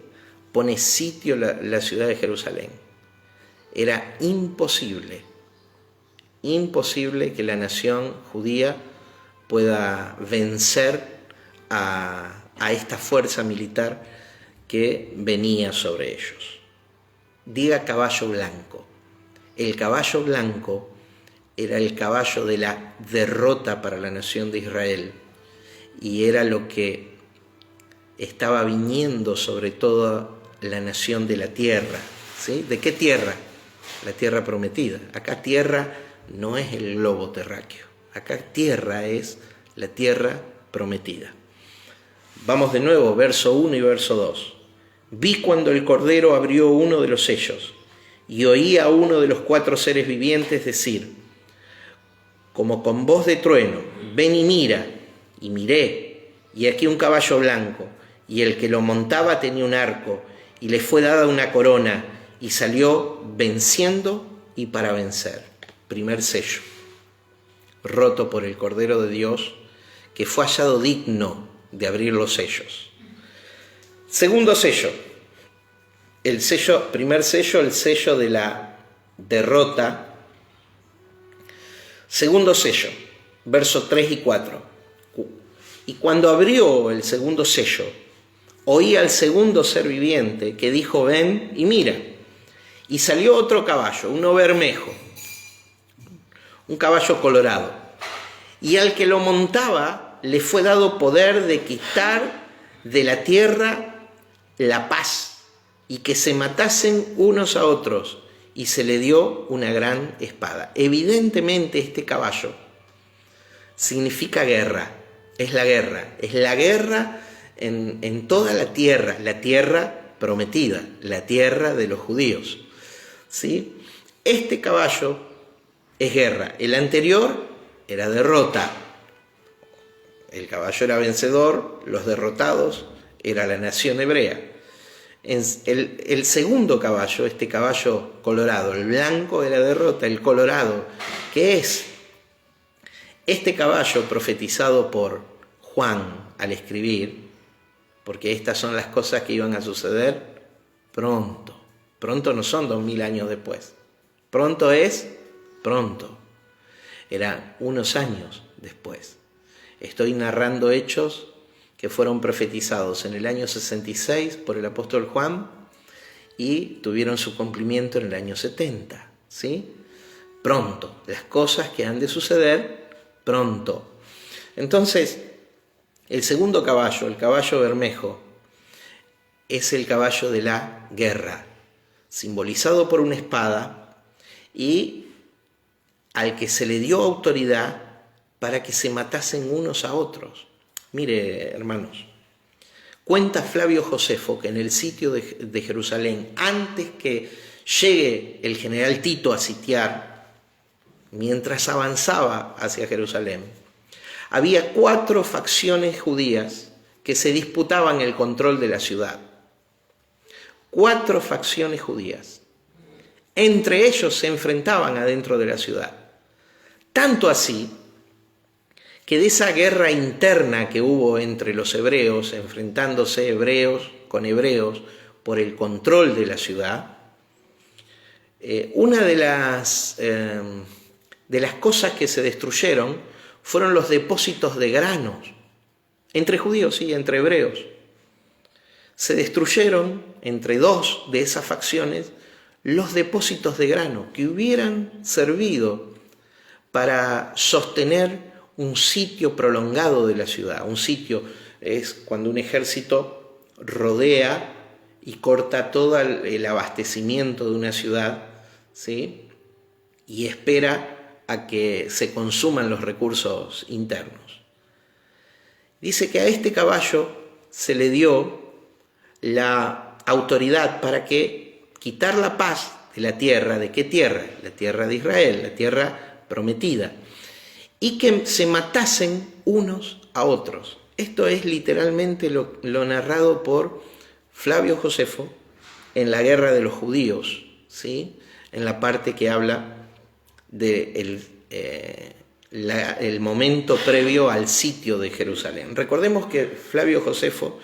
Pone sitio la ciudad de Jerusalén. Era imposible que la nación judía pueda vencer a esta fuerza militar que venía sobre ellos. Diga caballo blanco. El caballo blanco era el caballo de la derrota para la nación de Israel, y era lo que estaba viniendo sobre toda la nación de la tierra, ¿sí? ¿De qué tierra? La tierra prometida. Acá tierra no es el globo terráqueo, acá tierra es la tierra prometida. Vamos de nuevo, verso 1 y verso 2. Vi cuando el Cordero abrió uno de los sellos, y oí a uno de los 4 seres vivientes decir, como con voz de trueno, ven y mira. Y miré, y aquí un caballo blanco, y el que lo montaba tenía un arco, y le fue dada una corona, y salió venciendo y para vencer. Primer sello, roto por el Cordero de Dios, que fue hallado digno de abrir los sellos. Segundo sello. Primer sello, el sello de la derrota. Segundo sello, versos 3 y 4. Y cuando abrió el segundo sello, oí al segundo ser viviente que dijo: ven y mira. Y salió otro caballo, uno bermejo, un caballo colorado. Y al que lo montaba le fue dado poder de quitar de la tierra la paz y que se matasen unos a otros. Y se le dio una gran espada. Evidentemente este caballo significa guerra. Es la guerra en toda la tierra prometida, la tierra de los judíos. ¿Sí? Este caballo es guerra. El anterior era derrota. El caballo era vencedor, los derrotados era la nación hebrea. El segundo caballo, este caballo colorado, el blanco era derrota, el colorado, ¿qué es? Este caballo profetizado por Juan al escribir, porque estas son las cosas que iban a suceder pronto. Pronto no son 2000 años después. Pronto es pronto. Eran unos años después. Estoy narrando hechos que fueron profetizados en el año 66 por el apóstol Juan y tuvieron su cumplimiento en el año 70. ¿Sí? Pronto. Las cosas que han de suceder pronto. Entonces, el segundo caballo, el caballo bermejo, es el caballo de la guerra, simbolizado por una espada y al que se le dio autoridad para que se matasen unos a otros. Mire, hermanos, cuenta Flavio Josefo que en el sitio de Jerusalén, antes que llegue el general Tito a sitiar, mientras avanzaba hacia Jerusalén, había 4 facciones judías que se disputaban el control de la ciudad. 4 facciones judías. Entre ellos se enfrentaban adentro de la ciudad. Tanto así que de esa guerra interna que hubo entre los hebreos, enfrentándose hebreos con hebreos por el control de la ciudad, una de las cosas que se destruyeron fueron los depósitos de granos, entre judíos y entre hebreos. Se destruyeron entre 2 de esas facciones los depósitos de grano que hubieran servido para sostener un sitio prolongado de la ciudad. Un sitio es cuando un ejército rodea y corta todo el abastecimiento de una ciudad, ¿sí? Y espera a que se consuman los recursos internos. Dice que a este caballo se le dio la autoridad para que quitar la paz de la tierra. ¿De qué tierra? La tierra de Israel, la tierra prometida. Y que se matasen unos a otros. Esto es literalmente lo narrado por Flavio Josefo en la guerra de los judíos, ¿sí? En la parte que habla del el momento previo al sitio de Jerusalén. Recordemos que Flavio Josefo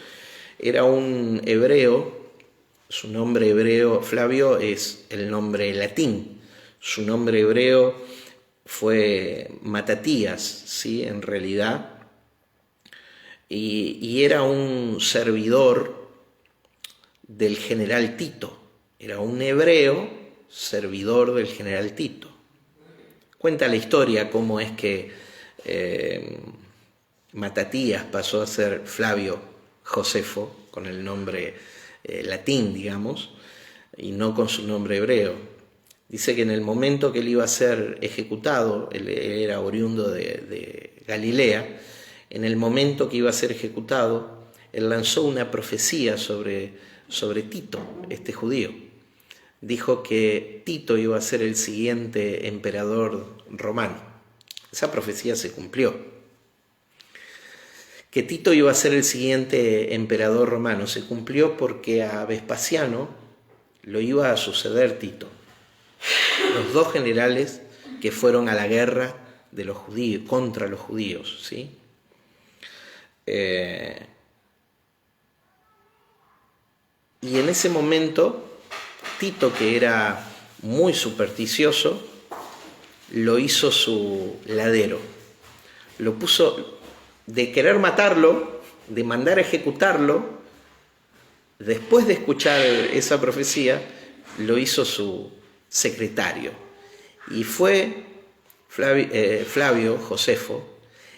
era un hebreo. Su nombre hebreo, Flavio, es el nombre latín. Su nombre hebreo fue Matatías, ¿sí? En realidad. Y era un servidor del general Tito. Era un hebreo servidor del general Tito. Cuenta la historia cómo es que Matatías pasó a ser Flavio Josefo, con el nombre latín, digamos, y no con su nombre hebreo. Dice que en el momento que él iba a ser ejecutado, él era oriundo de Galilea, en el momento que iba a ser ejecutado, él lanzó una profecía sobre Tito, este judío. Dijo que Tito iba a ser el siguiente emperador romano. Esa profecía se cumplió. Que Tito iba a ser el siguiente emperador romano se cumplió porque a Vespasiano lo iba a suceder Tito. Los 2 generales que fueron a la guerra de los judíos, contra los judíos, ¿sí? Y en ese momento, Tito, que era muy supersticioso, lo hizo su ladero. Lo puso, de querer matarlo, de mandar a ejecutarlo, después de escuchar esa profecía, lo hizo su secretario. Y fue Flavio Josefo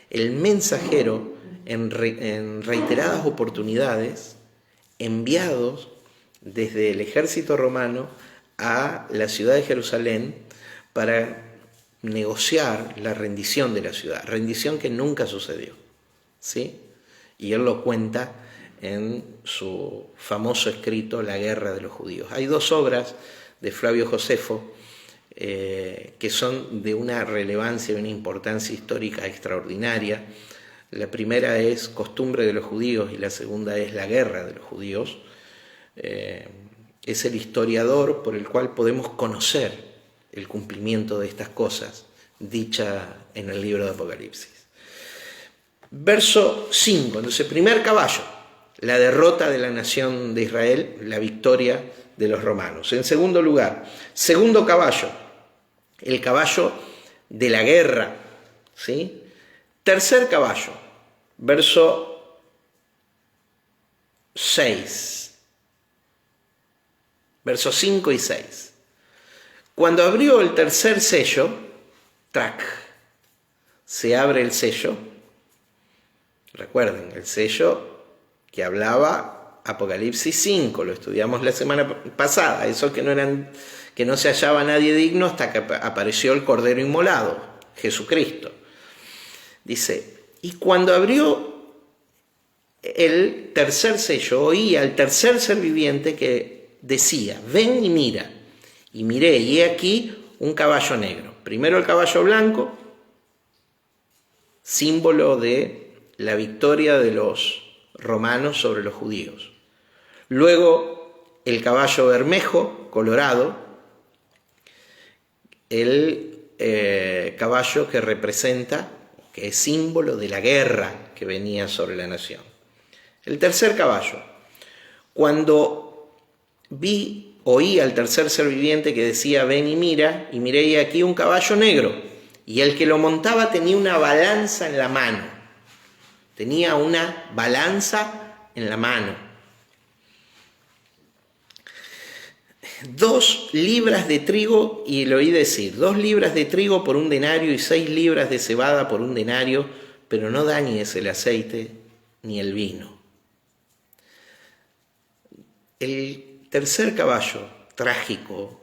el mensajero en reiteradas oportunidades, enviados desde el ejército romano a la ciudad de Jerusalén para negociar la rendición de la ciudad, rendición que nunca sucedió, ¿sí? Y él lo cuenta en su famoso escrito La guerra de los judíos. Hay dos obras de Flavio Josefo que son de una relevancia y una importancia histórica extraordinaria. La primera es Costumbre de los judíos y la segunda es La guerra de los judíos. Es el historiador por el cual podemos conocer el cumplimiento de estas cosas dicha en el libro de Apocalipsis. Verso 5, entonces, primer caballo, la derrota de la nación de Israel, la victoria de los romanos. En segundo lugar, segundo caballo, el caballo de la guerra, ¿sí? Tercer caballo, verso 6, versos 5 y 6. Cuando abrió el tercer sello, ¡trac!, se abre el sello. Recuerden, el sello que hablaba Apocalipsis 5, lo estudiamos la semana pasada, eso que no se hallaba nadie digno hasta que apareció el Cordero Inmolado, Jesucristo. Dice, y cuando abrió el tercer sello, oí al tercer ser viviente que decía, ven y mira. Y miré, y he aquí un caballo negro. Primero el caballo blanco, símbolo de la victoria de los romanos sobre los judíos. Luego el caballo bermejo, colorado, el caballo que representa, que es símbolo de la guerra que venía sobre la nación. El tercer caballo, cuando oí al tercer ser viviente que decía, ven y mira, y miré y aquí un caballo negro, y el que lo montaba tenía una balanza en la mano. Tenía una balanza en la mano. 2 libras de trigo, y lo oí decir, 2 libras de trigo por un denario y 6 libras de cebada por un denario, pero no dañes el aceite ni el vino. El tercer caballo trágico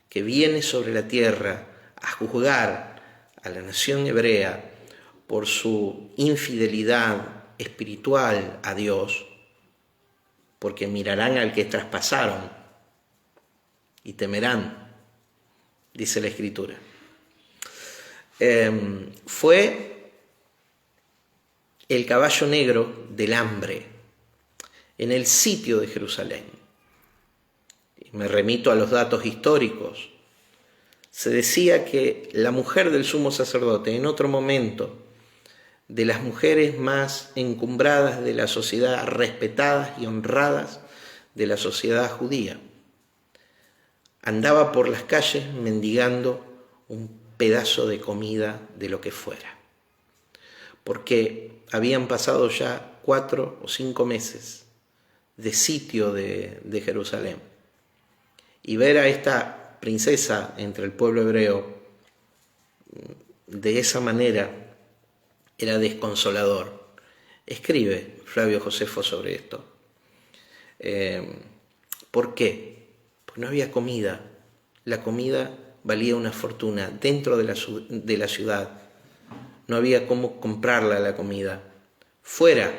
que viene sobre la tierra a juzgar a la nación hebrea por su infidelidad espiritual a Dios, porque mirarán al que traspasaron y temerán, dice la Escritura. Fue el caballo negro del hambre en el sitio de Jerusalén. Y me remito a los datos históricos. Se decía que la mujer del sumo sacerdote, en otro momento, de las mujeres más encumbradas de la sociedad, respetadas y honradas de la sociedad judía, andaba por las calles mendigando un pedazo de comida de lo que fuera, porque habían pasado ya 4 o 5 meses de sitio de Jerusalén, y ver a esta princesa entre el pueblo hebreo de esa manera era desconsolador. Escribe Flavio Josefo sobre esto. ¿Por qué? Porque no había comida. La comida valía una fortuna dentro de la ciudad. No había cómo comprarla la comida. Fuera,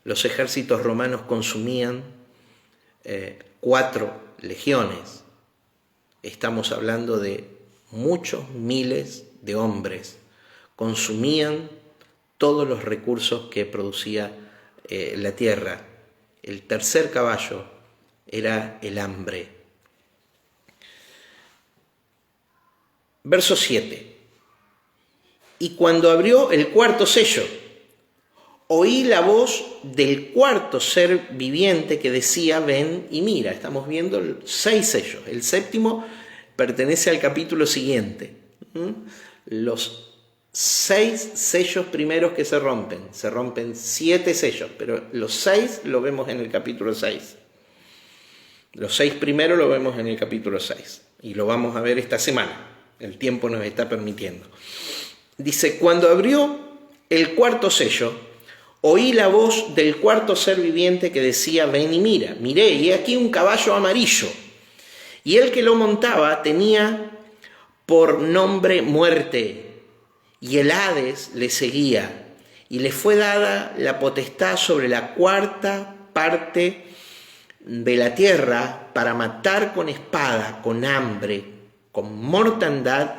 los ejércitos romanos consumían 4 legiones. Estamos hablando de muchos miles de hombres. Consumían todos los recursos que producía la tierra. El tercer caballo era el hambre. Verso 7. Y cuando abrió el cuarto sello, oí la voz del cuarto ser viviente que decía, ven y mira. Estamos viendo 6 sellos. El séptimo pertenece al capítulo siguiente. Los 6 sellos primeros que se rompen 7 sellos, pero los 6 lo vemos en el capítulo 6. Los 6 primeros lo vemos en el capítulo 6 y lo vamos a ver esta semana. El tiempo nos está permitiendo. Dice, cuando abrió el cuarto sello, oí la voz del cuarto ser viviente que decía, ven y mira. Miré, y aquí un caballo amarillo. Y el que lo montaba tenía por nombre Muerte, y el Hades le seguía. Y le fue dada la potestad sobre la cuarta parte de la tierra para matar con espada, con hambre, con mortandad,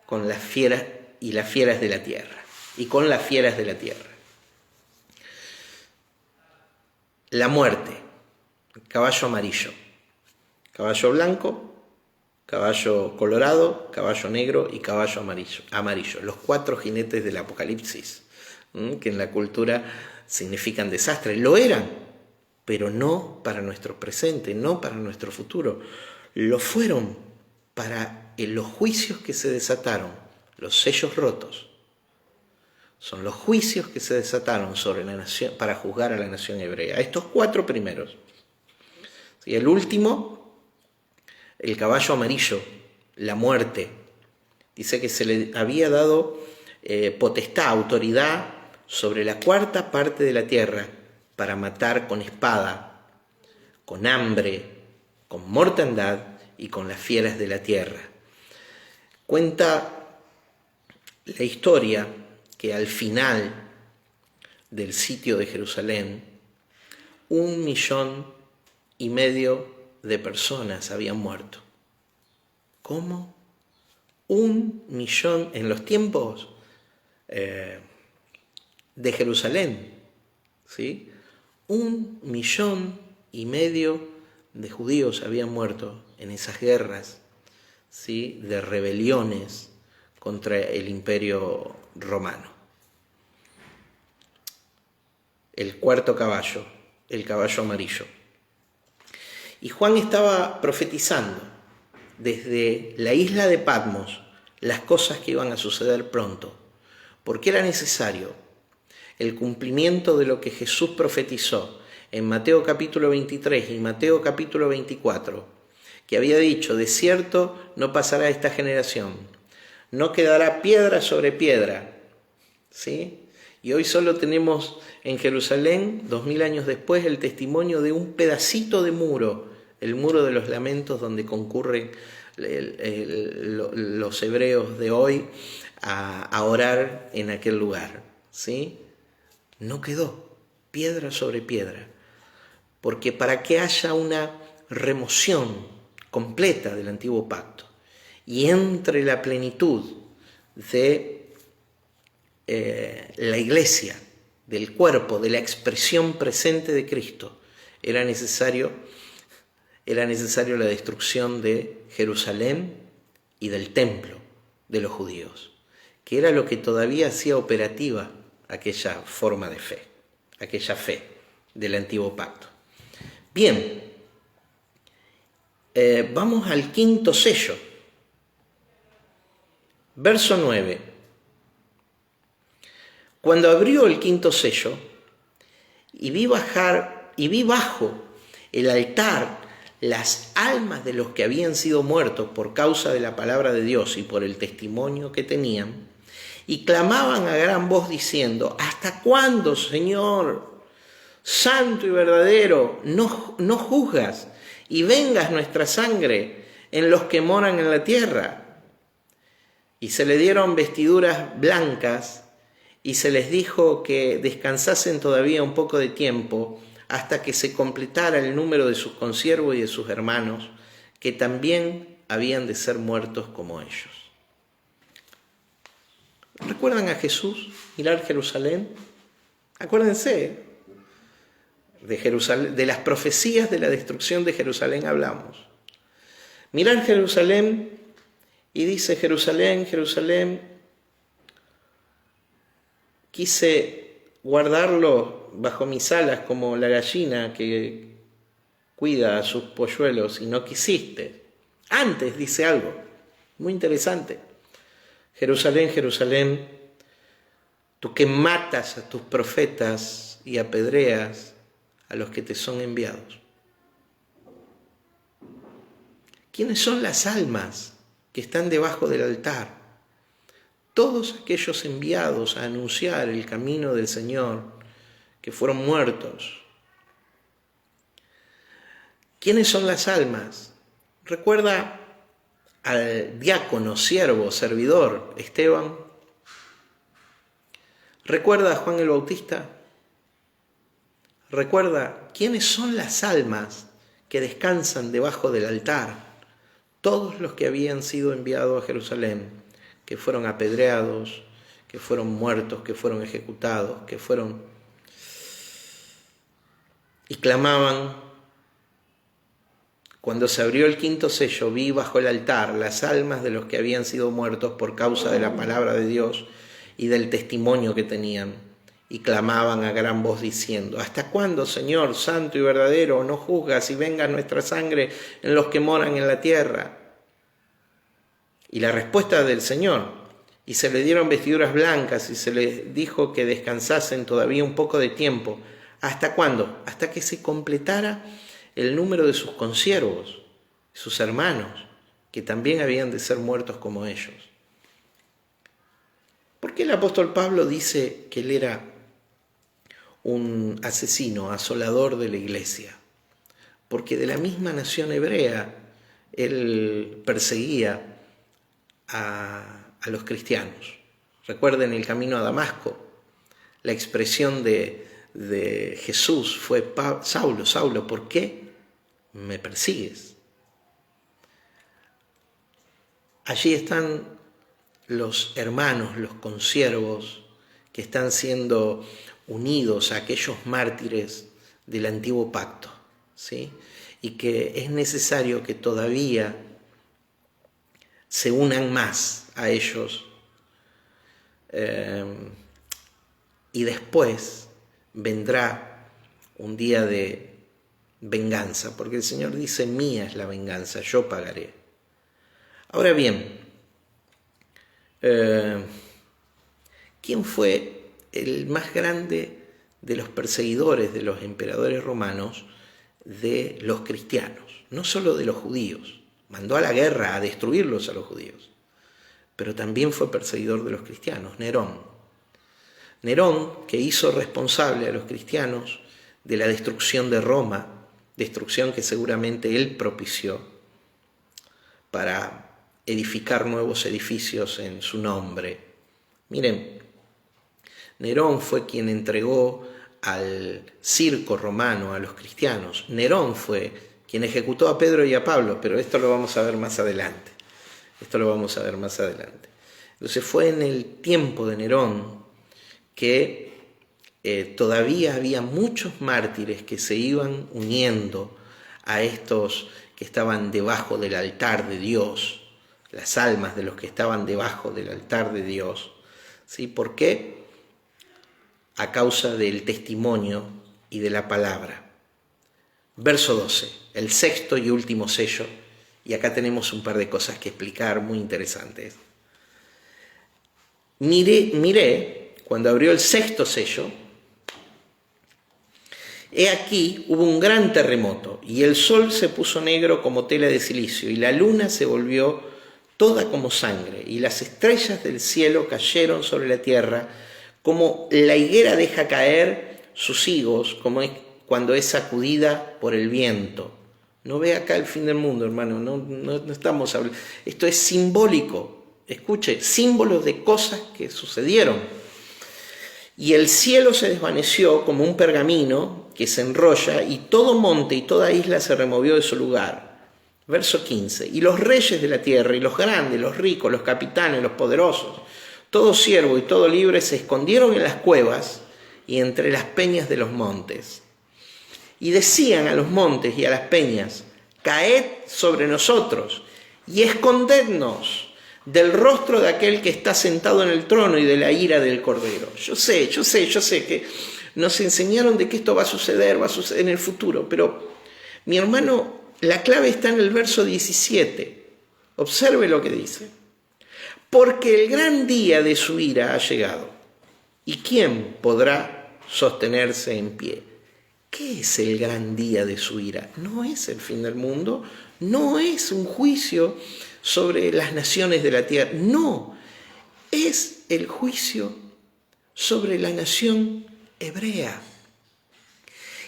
con las fieras y las fieras de la tierra. Y con las fieras de la tierra. La muerte, caballo amarillo, caballo blanco, caballo colorado, caballo negro y caballo amarillo. Los 4 jinetes del Apocalipsis, que en la cultura significan desastre. Lo eran, pero no para nuestro presente, no para nuestro futuro. Lo fueron para los juicios que se desataron, los sellos rotos. Son los juicios que se desataron sobre la nación para juzgar a la nación hebrea. Estos 4 primeros. Y el último, el caballo amarillo, la muerte. Dice que se le había dado potestad, autoridad sobre la cuarta parte de la tierra para matar con espada, con hambre, con mortandad y con las fieras de la tierra. Cuenta la historia que al final del sitio de Jerusalén, 1,5 millones de personas habían muerto. ¿Cómo? 1 millón en los tiempos de Jerusalén, ¿sí? 1,5 millones de judíos habían muerto en esas guerras, ¿sí? De rebeliones contra el imperio romano. El cuarto caballo, el caballo amarillo. Y Juan estaba profetizando desde la isla de Patmos las cosas que iban a suceder pronto, porque era necesario el cumplimiento de lo que Jesús profetizó en Mateo capítulo 23 y Mateo capítulo 24, que había dicho, de cierto no pasará esta generación, no quedará piedra sobre piedra, ¿sí? Y hoy solo tenemos en Jerusalén, 2000 años después, el testimonio de un pedacito de muro, el muro de los lamentos donde concurren los hebreos de hoy a orar en aquel lugar, ¿sí? No quedó piedra sobre piedra, porque para que haya una remoción completa del antiguo pacto y entre la plenitud de la iglesia, del cuerpo, de la expresión presente de Cristo, era necesario la destrucción de Jerusalén y del templo de los judíos, que era lo que todavía hacía operativa aquella forma de fe, aquella fe del antiguo pacto. Bien, vamos al quinto sello, verso 9. Cuando abrió el quinto sello y vi bajo el altar las almas de los que habían sido muertos por causa de la palabra de Dios y por el testimonio que tenían, y clamaban a gran voz diciendo, ¿hasta cuándo, Señor, santo y verdadero, no juzgas y vengas nuestra sangre en los que moran en la tierra? Y se le dieron vestiduras blancas y se les dijo que descansasen todavía un poco de tiempo hasta que se completara el número de sus consiervos y de sus hermanos, que también habían de ser muertos como ellos. ¿Recuerdan a Jesús mirar Jerusalén? Acuérdense, de Jerusalén, de las profecías de la destrucción de Jerusalén hablamos. Mirar Jerusalén y dice, Jerusalén, Jerusalén, quise guardarlo bajo mis alas como la gallina que cuida a sus polluelos y no quisiste. Antes dice algo muy interesante. Jerusalén, Jerusalén, tú que matas a tus profetas y apedreas a los que te son enviados. ¿Quiénes son las almas que están debajo del altar? Todos aquellos enviados a anunciar el camino del Señor, que fueron muertos. ¿Quiénes son las almas? Recuerda al diácono, siervo, servidor, Esteban. Recuerda a Juan el Bautista. Recuerda quiénes son las almas que descansan debajo del altar. Todos los que habían sido enviados a Jerusalén, que fueron apedreados, que fueron muertos, que fueron ejecutados, y clamaban. Cuando se abrió el quinto sello, vi bajo el altar las almas de los que habían sido muertos por causa de la palabra de Dios y del testimonio que tenían, y clamaban a gran voz diciendo: ¿Hasta cuándo, Señor, santo y verdadero, no juzgas y venga nuestra sangre en los que moran en la tierra? Y la respuesta del Señor: y se le dieron vestiduras blancas y se les dijo que descansasen todavía un poco de tiempo. ¿Hasta cuándo? Hasta que se completara el número de sus consiervos, sus hermanos, que también habían de ser muertos como ellos. ¿Por qué el apóstol Pablo dice que él era un asesino, asolador de la iglesia? Porque de la misma nación hebrea él perseguía a los cristianos. Recuerden el camino a Damasco, la expresión de Jesús fue: Saulo, Saulo, ¿por qué me persigues? Allí están los hermanos, los consiervos que están siendo unidos a aquellos mártires del antiguo pacto, ¿sí? Y que es necesario que todavía se unan más a ellos, y después vendrá un día de venganza, porque el Señor dice: mía es la venganza, yo pagaré. Ahora bien, ¿quién fue el más grande de los perseguidores de los emperadores romanos de los cristianos? No solo de los judíos, mandó a la guerra a destruirlos a los judíos, pero también fue perseguidor de los cristianos, Nerón. Nerón, que hizo responsable a los cristianos de la destrucción de Roma, destrucción que seguramente él propició para edificar nuevos edificios en su nombre. Miren, Nerón fue quien entregó al circo romano a los cristianos. Nerón fue quien ejecutó a Pedro y a Pablo, pero esto lo vamos a ver más adelante. Entonces fue en el tiempo de Nerón que todavía había muchos mártires que se iban uniendo a estos que estaban debajo del altar de Dios, las almas de los que estaban debajo del altar de Dios. ¿Sí? ¿Por qué? A causa del testimonio y de la palabra. Verso 12, el sexto y último sello, y acá tenemos un par de cosas que explicar muy interesantes. Miré, cuando abrió el sexto sello, he aquí hubo un gran terremoto, y el sol se puso negro como tela de silicio, y la luna se volvió toda como sangre, y las estrellas del cielo cayeron sobre la tierra, como la higuera deja caer sus higos, como es cuando es sacudida por el viento. No ve acá el fin del mundo, hermano, no estamos hablando. Esto es simbólico, escuche, símbolos de cosas que sucedieron. Y el cielo se desvaneció como un pergamino que se enrolla, y todo monte y toda isla se removió de su lugar. Verso 15, y los reyes de la tierra, y los grandes, los ricos, los capitanes, los poderosos, todo siervo y todo libre se escondieron en las cuevas y entre las peñas de los montes. Y decían a los montes y a las peñas: caed sobre nosotros y escondednos del rostro de aquel que está sentado en el trono y de la ira del Cordero. Yo sé que nos enseñaron de que esto va a suceder en el futuro, pero mi hermano, la clave está en el verso 17. Observe lo que dice. Porque el gran día de su ira ha llegado, ¿y quién podrá sostenerse en pie? ¿Qué es el gran día de su ira? No es el fin del mundo, no es un juicio sobre las naciones de la tierra, no, es el juicio sobre la nación hebrea.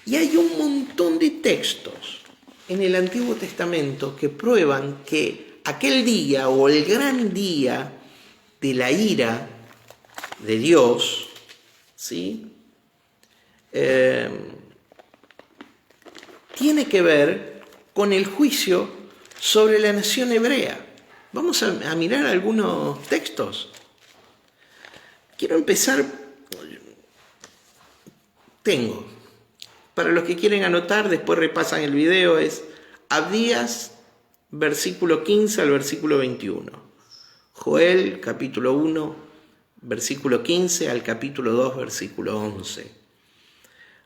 Y hay un montón de textos en el Antiguo Testamento que prueban que aquel día o el gran día de la ira de Dios, ¿sí? Tiene que ver con el juicio sobre la nación hebrea. Vamos a mirar algunos textos. Quiero empezar, para los que quieren anotar, después repasan el video, es Abdías, versículo 15 al versículo 21. Joel, capítulo 1, versículo 15 al capítulo 2, versículo 11.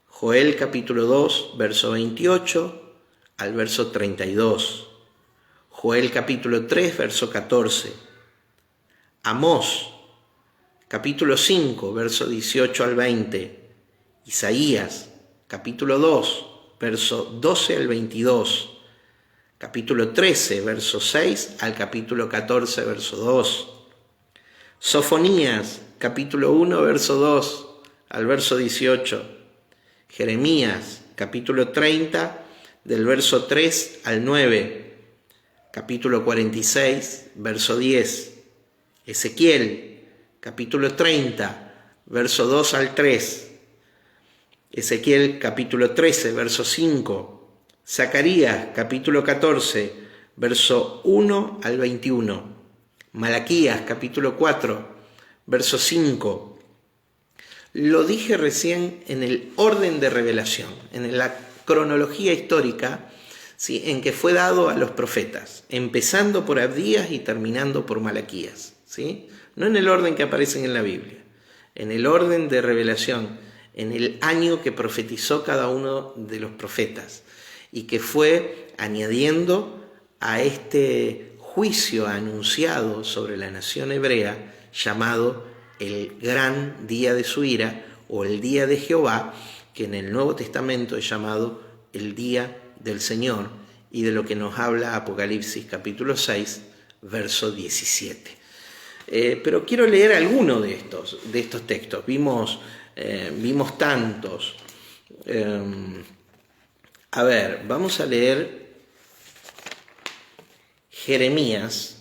Joel, capítulo 2, verso 28 al verso 32. Joel, capítulo 3, verso 14. Amós, capítulo 5, verso 18 al 20. Isaías, capítulo 2, verso 12 al 22. Capítulo 13, verso 6 al capítulo 14, verso 2. Sofonías, capítulo 1, verso 2 al verso 18. Jeremías, capítulo 30, del verso 3 al 9. Capítulo 46, verso 10. Ezequiel, capítulo 30, verso 2 al 3. Ezequiel, capítulo 13, verso 5. Zacarías, capítulo 14, verso 1 al 21. Malaquías, capítulo 4, verso 5. Lo dije recién en el orden de revelación, en la cronología histórica, ¿sí?, en que fue dado a los profetas, empezando por Abdías y terminando por Malaquías, ¿sí? No en el orden que aparecen en la Biblia, en el orden de revelación, en el año que profetizó cada uno de los profetas y que fue añadiendo a este juicio anunciado sobre la nación hebrea llamado el gran día de su ira o el día de Jehová, que en el Nuevo Testamento es llamado el día del Señor y de lo que nos habla Apocalipsis capítulo 6, verso 17. Pero quiero leer alguno de estos textos. Vimos tantos. A ver, vamos a leer Jeremías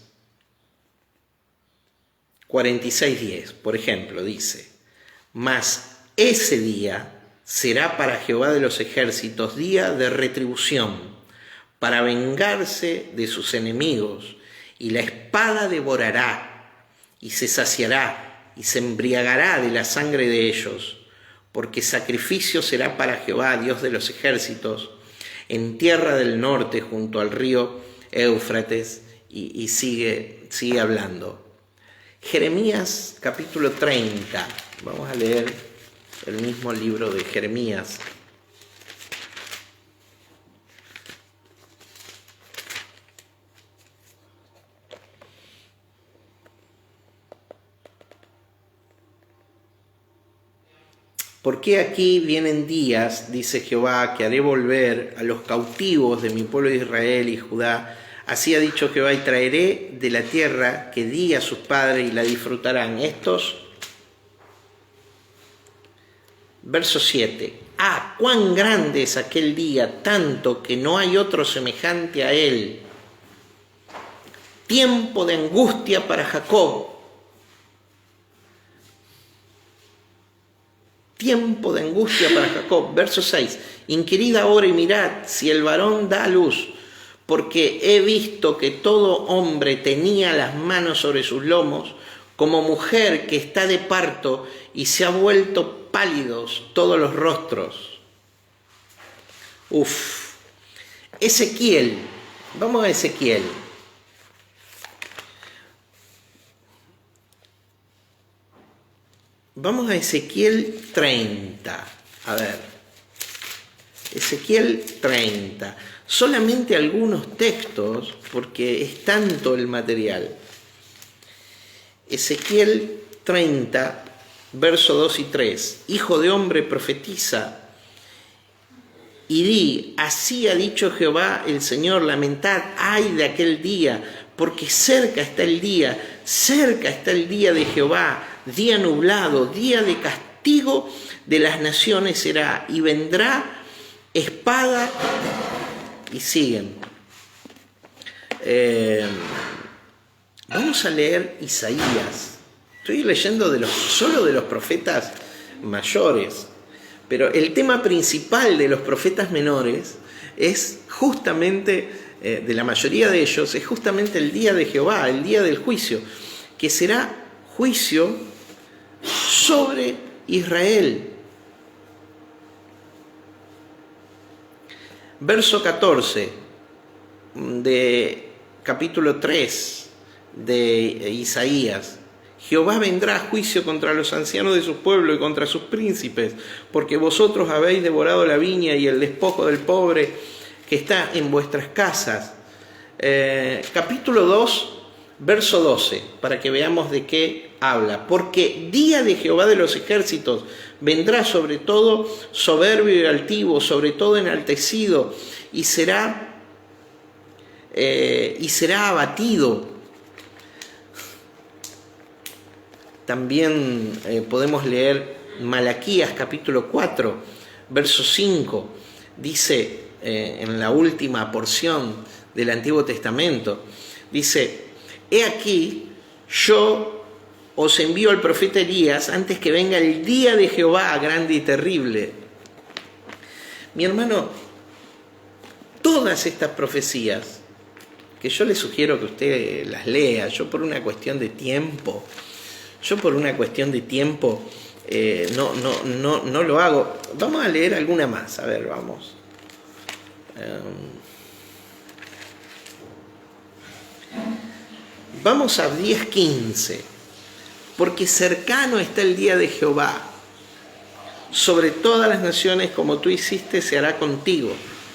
46:10, por ejemplo, dice: mas ese día será para Jehová de los ejércitos día de retribución, para vengarse de sus enemigos, y la espada devorará, y se saciará, y se embriagará de la sangre de ellos, porque sacrificio será para Jehová, Dios de los ejércitos, en tierra del norte, junto al río Éufrates, y sigue hablando. Jeremías capítulo 30, vamos a leer el mismo libro de Jeremías. Porque aquí vienen días, dice Jehová, que haré volver a los cautivos de mi pueblo de Israel y Judá. Así ha dicho Jehová, y traeré de la tierra que di a sus padres y la disfrutarán. Estos, verso 7. Ah, cuán grande es aquel día, tanto que no hay otro semejante a él. Tiempo de angustia para Jacob. Tiempo de angustia para Jacob. Verso 6. Inquirid ahora y mirad si el varón da a luz, porque he visto que todo hombre tenía las manos sobre sus lomos, como mujer que está de parto, y se ha vuelto pálidos todos los rostros. Ezequiel, vamos a Ezequiel. vamos a Ezequiel 30. A ver, Ezequiel 30. Solamente algunos textos, porque es tanto el material. Ezequiel 30, verso 2 y 3. Hijo de hombre, profetiza y di, así ha dicho Jehová el Señor, lamentad, ay de aquel día, porque cerca está el día de Jehová, día nublado, día de castigo de las naciones será, y vendrá espada, y siguen. Vamos a leer Isaías. Estoy leyendo solo de los profetas mayores, pero el tema principal de los profetas menores es justamente, de la mayoría de ellos, es justamente el día de Jehová, el día del juicio, que será juicio sobre Israel. Verso 14 de capítulo 3 de Isaías. Jehová vendrá a juicio contra los ancianos de su pueblo y contra sus príncipes, porque vosotros habéis devorado la viña y el despojo del pobre que está en vuestras casas. Capítulo 2, verso 12, para que veamos de qué habla. Porque día de Jehová de los ejércitos vendrá sobre todo soberbio y altivo, sobre todo enaltecido, y será abatido. También podemos leer Malaquías capítulo 4, verso 5. Dice en la última porción del Antiguo Testamento, dice, he aquí, yo os envío al profeta Elías antes que venga el día de Jehová grande y terrible. Mi hermano, todas estas profecías, que yo le sugiero que usted las lea, yo por una cuestión de tiempo, no lo hago. Vamos a leer alguna más, a ver, vamos. Vamos a 10:15. Porque cercano está el día de Jehová. Sobre todas las naciones como tú hiciste se hará contigo.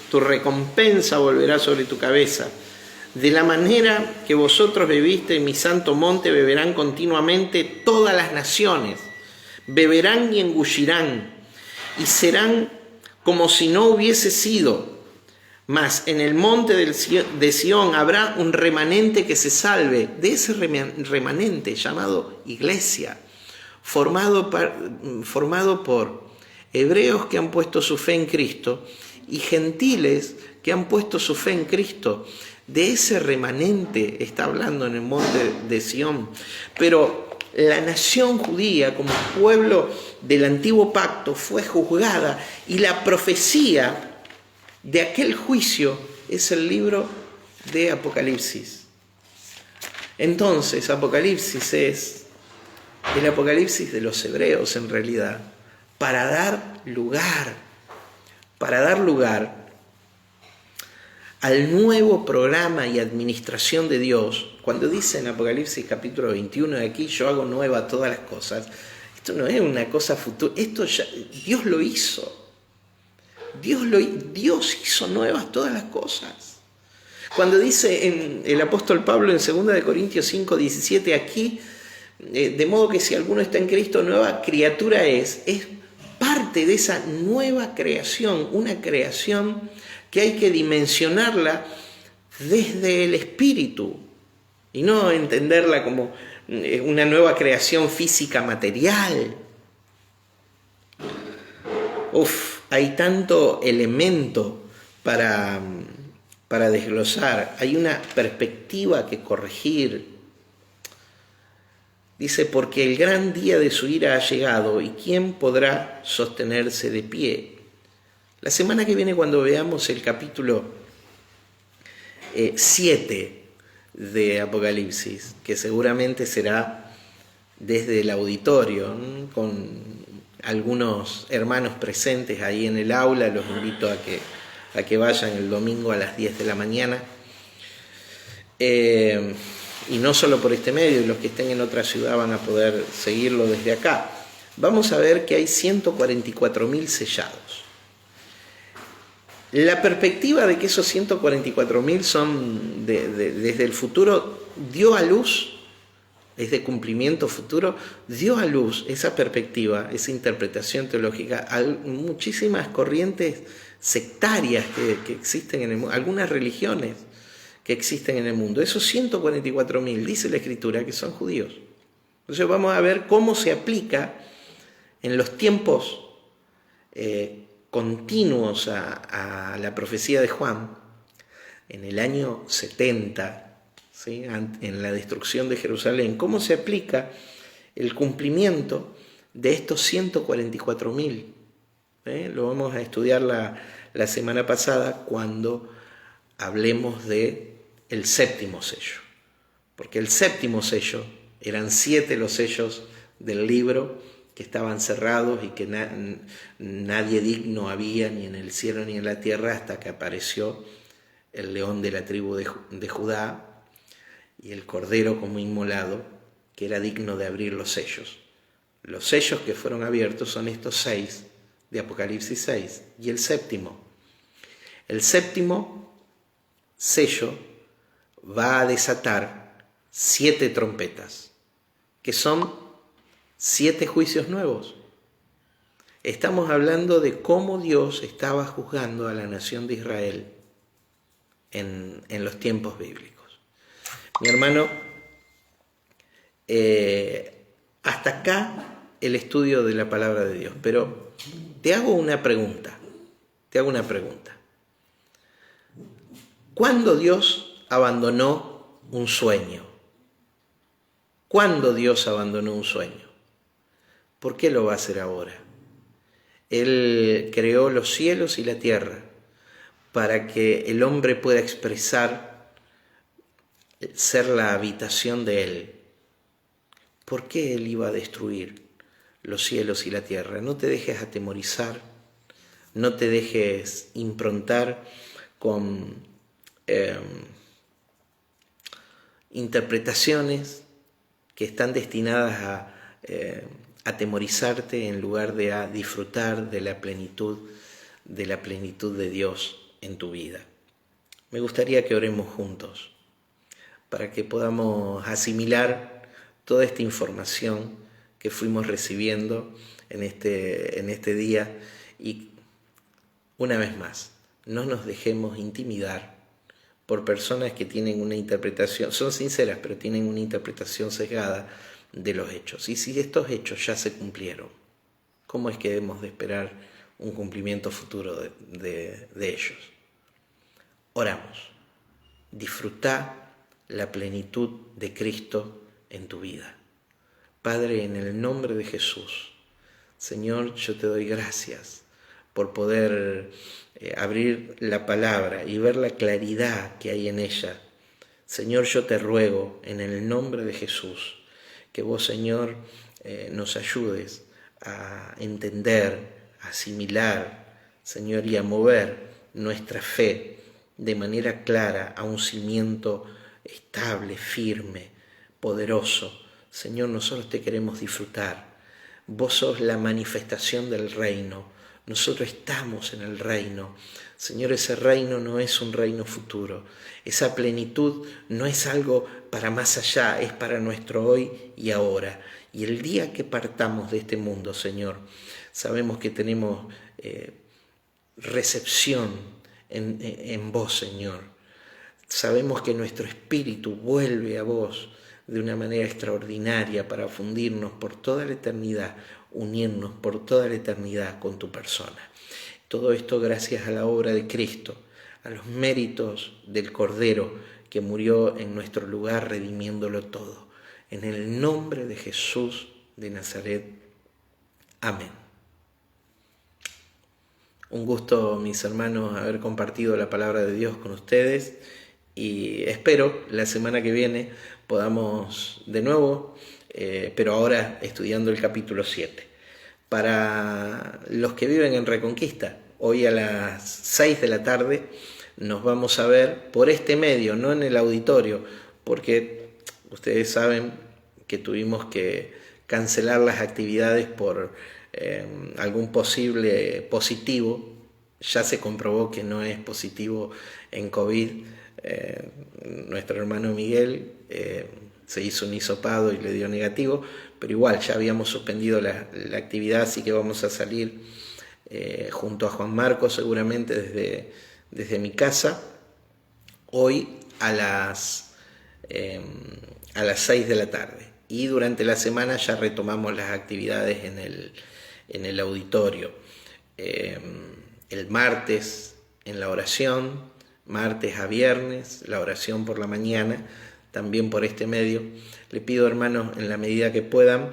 Tu recompensa volverá sobre tu cabeza. De la manera que vosotros bebiste en mi santo monte, beberán continuamente todas las naciones. Beberán y engullirán, y serán como si no hubiese sido. Mas en el monte de Sión habrá un remanente que se salve. De ese remanente llamado iglesia, formado por hebreos que han puesto su fe en Cristo y gentiles que han puesto su fe en Cristo. De ese remanente está hablando en el monte de Sión. Pero la nación judía, como pueblo del antiguo pacto, fue juzgada, y la profecía de aquel juicio es el libro de Apocalipsis. Entonces, Apocalipsis es el Apocalipsis de los hebreos en realidad, para dar lugar al nuevo programa y administración de Dios. Cuando dice en Apocalipsis capítulo 21, de aquí yo hago nueva todas las cosas, esto no es una cosa futura, esto ya Dios lo hizo. Dios hizo nuevas todas las cosas. Cuando dice el apóstol Pablo en 2 Corintios 5, 17, aquí, de modo que si alguno está en Cristo, nueva criatura es parte de esa nueva creación, una creación que hay que dimensionarla desde el espíritu y no entenderla como una nueva creación física material. Hay tanto elemento para desglosar, hay una perspectiva que corregir. Dice, porque el gran día de su ira ha llegado, ¿y quién podrá sostenerse de pie? La semana que viene, cuando veamos el capítulo 7 de Apocalipsis, que seguramente será desde el auditorio, con algunos hermanos presentes ahí en el aula, los invito a que vayan el domingo a las 10 de la mañana. Y no solo por este medio, los que estén en otra ciudad van a poder seguirlo desde acá. vamos a ver que hay 144.000 sellados. La perspectiva de que esos 144.000 son desde el futuro, dio a luz, es de cumplimiento futuro, dio a luz esa perspectiva, esa interpretación teológica, a muchísimas corrientes sectarias que existen en el mundo, algunas religiones que existen en el mundo. Esos 144.000, dice la Escritura, que son judíos. Entonces vamos a ver cómo se aplica en los tiempos continuos a la profecía de Juan, en el año 70, ¿sí? En la destrucción de Jerusalén, cómo se aplica el cumplimiento de estos 144.000. Lo vamos a estudiar la semana pasada cuando hablemos de el séptimo sello, porque el séptimo sello, eran 7 los sellos del libro que estaban cerrados y que nadie digno había ni en el cielo ni en la tierra, hasta que apareció el león de la tribu de Judá y el cordero como inmolado, que era digno de abrir los sellos. Los sellos que fueron abiertos son estos 6 de Apocalipsis 6 y el séptimo. El séptimo sello va a desatar 7 trompetas, que son 7 juicios nuevos. Estamos hablando de cómo Dios estaba juzgando a la nación de Israel en los tiempos bíblicos. Mi hermano, hasta acá el estudio de la palabra de Dios, pero te hago una pregunta. ¿Cuándo Dios abandonó un sueño? ¿Cuándo Dios abandonó un sueño? ¿Por qué lo va a hacer ahora? Él creó los cielos y la tierra para que el hombre pueda expresar ser la habitación de Él. ¿Por qué Él iba a destruir los cielos y la tierra? No te dejes atemorizar, no te dejes improntar con interpretaciones que están destinadas a atemorizarte en lugar de a disfrutar de la plenitud de Dios en tu vida. Me gustaría que oremos juntos para que podamos asimilar toda esta información que fuimos recibiendo en este día, y una vez más, no nos dejemos intimidar por personas que tienen una interpretación, son sinceras, pero tienen una interpretación sesgada de los hechos. Y si estos hechos ya se cumplieron, ¿cómo es que debemos de esperar un cumplimiento futuro de ellos? Oramos. Disfruta la plenitud de Cristo en tu vida. Padre, en el nombre de Jesús, Señor, yo te doy gracias por poder abrir la palabra y ver la claridad que hay en ella. Señor, yo te ruego en el nombre de Jesús que vos, Señor, nos ayudes a entender, a asimilar, Señor, y a mover nuestra fe de manera clara a un cimiento estable, firme, poderoso. Señor, nosotros te queremos disfrutar. Vos sos la manifestación del reino. Nosotros estamos en el reino. Señor, ese reino no es un reino futuro. Esa plenitud no es algo para más allá, es para nuestro hoy y ahora. Y el día que partamos de este mundo, Señor, sabemos que tenemos recepción en vos, Señor. Sabemos que nuestro espíritu vuelve a vos de una manera extraordinaria para fundirnos por toda la eternidad, unirnos por toda la eternidad con tu persona. Todo esto gracias a la obra de Cristo, a los méritos del Cordero que murió en nuestro lugar redimiéndolo todo. En el nombre de Jesús de Nazaret. Amén. Un gusto, mis hermanos, haber compartido la palabra de Dios con ustedes. Y espero la semana que viene podamos de nuevo, pero ahora estudiando el capítulo 7. Para los que viven en Reconquista, hoy a las 6 de la tarde nos vamos a ver por este medio, no en el auditorio, porque ustedes saben que tuvimos que cancelar las actividades por algún posible positivo. Ya se comprobó que no es positivo en COVID. Nuestro hermano Miguel se hizo un hisopado y le dio negativo, pero igual ya habíamos suspendido la actividad, así que vamos a salir junto a Juan Marcos seguramente desde mi casa hoy a las 6 de la tarde, y durante la semana ya retomamos las actividades en el auditorio. El martes en la oración, martes a viernes, la oración por la mañana, también por este medio. Le pido, hermanos, en la medida que puedan,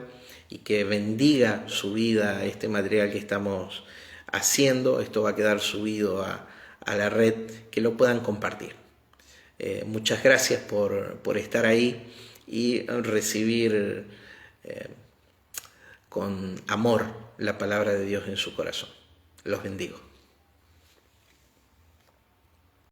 y que bendiga su vida este material que estamos haciendo. Esto va a quedar subido a la red, que lo puedan compartir. Muchas gracias por estar ahí y recibir con amor la palabra de Dios en su corazón. Los bendigo.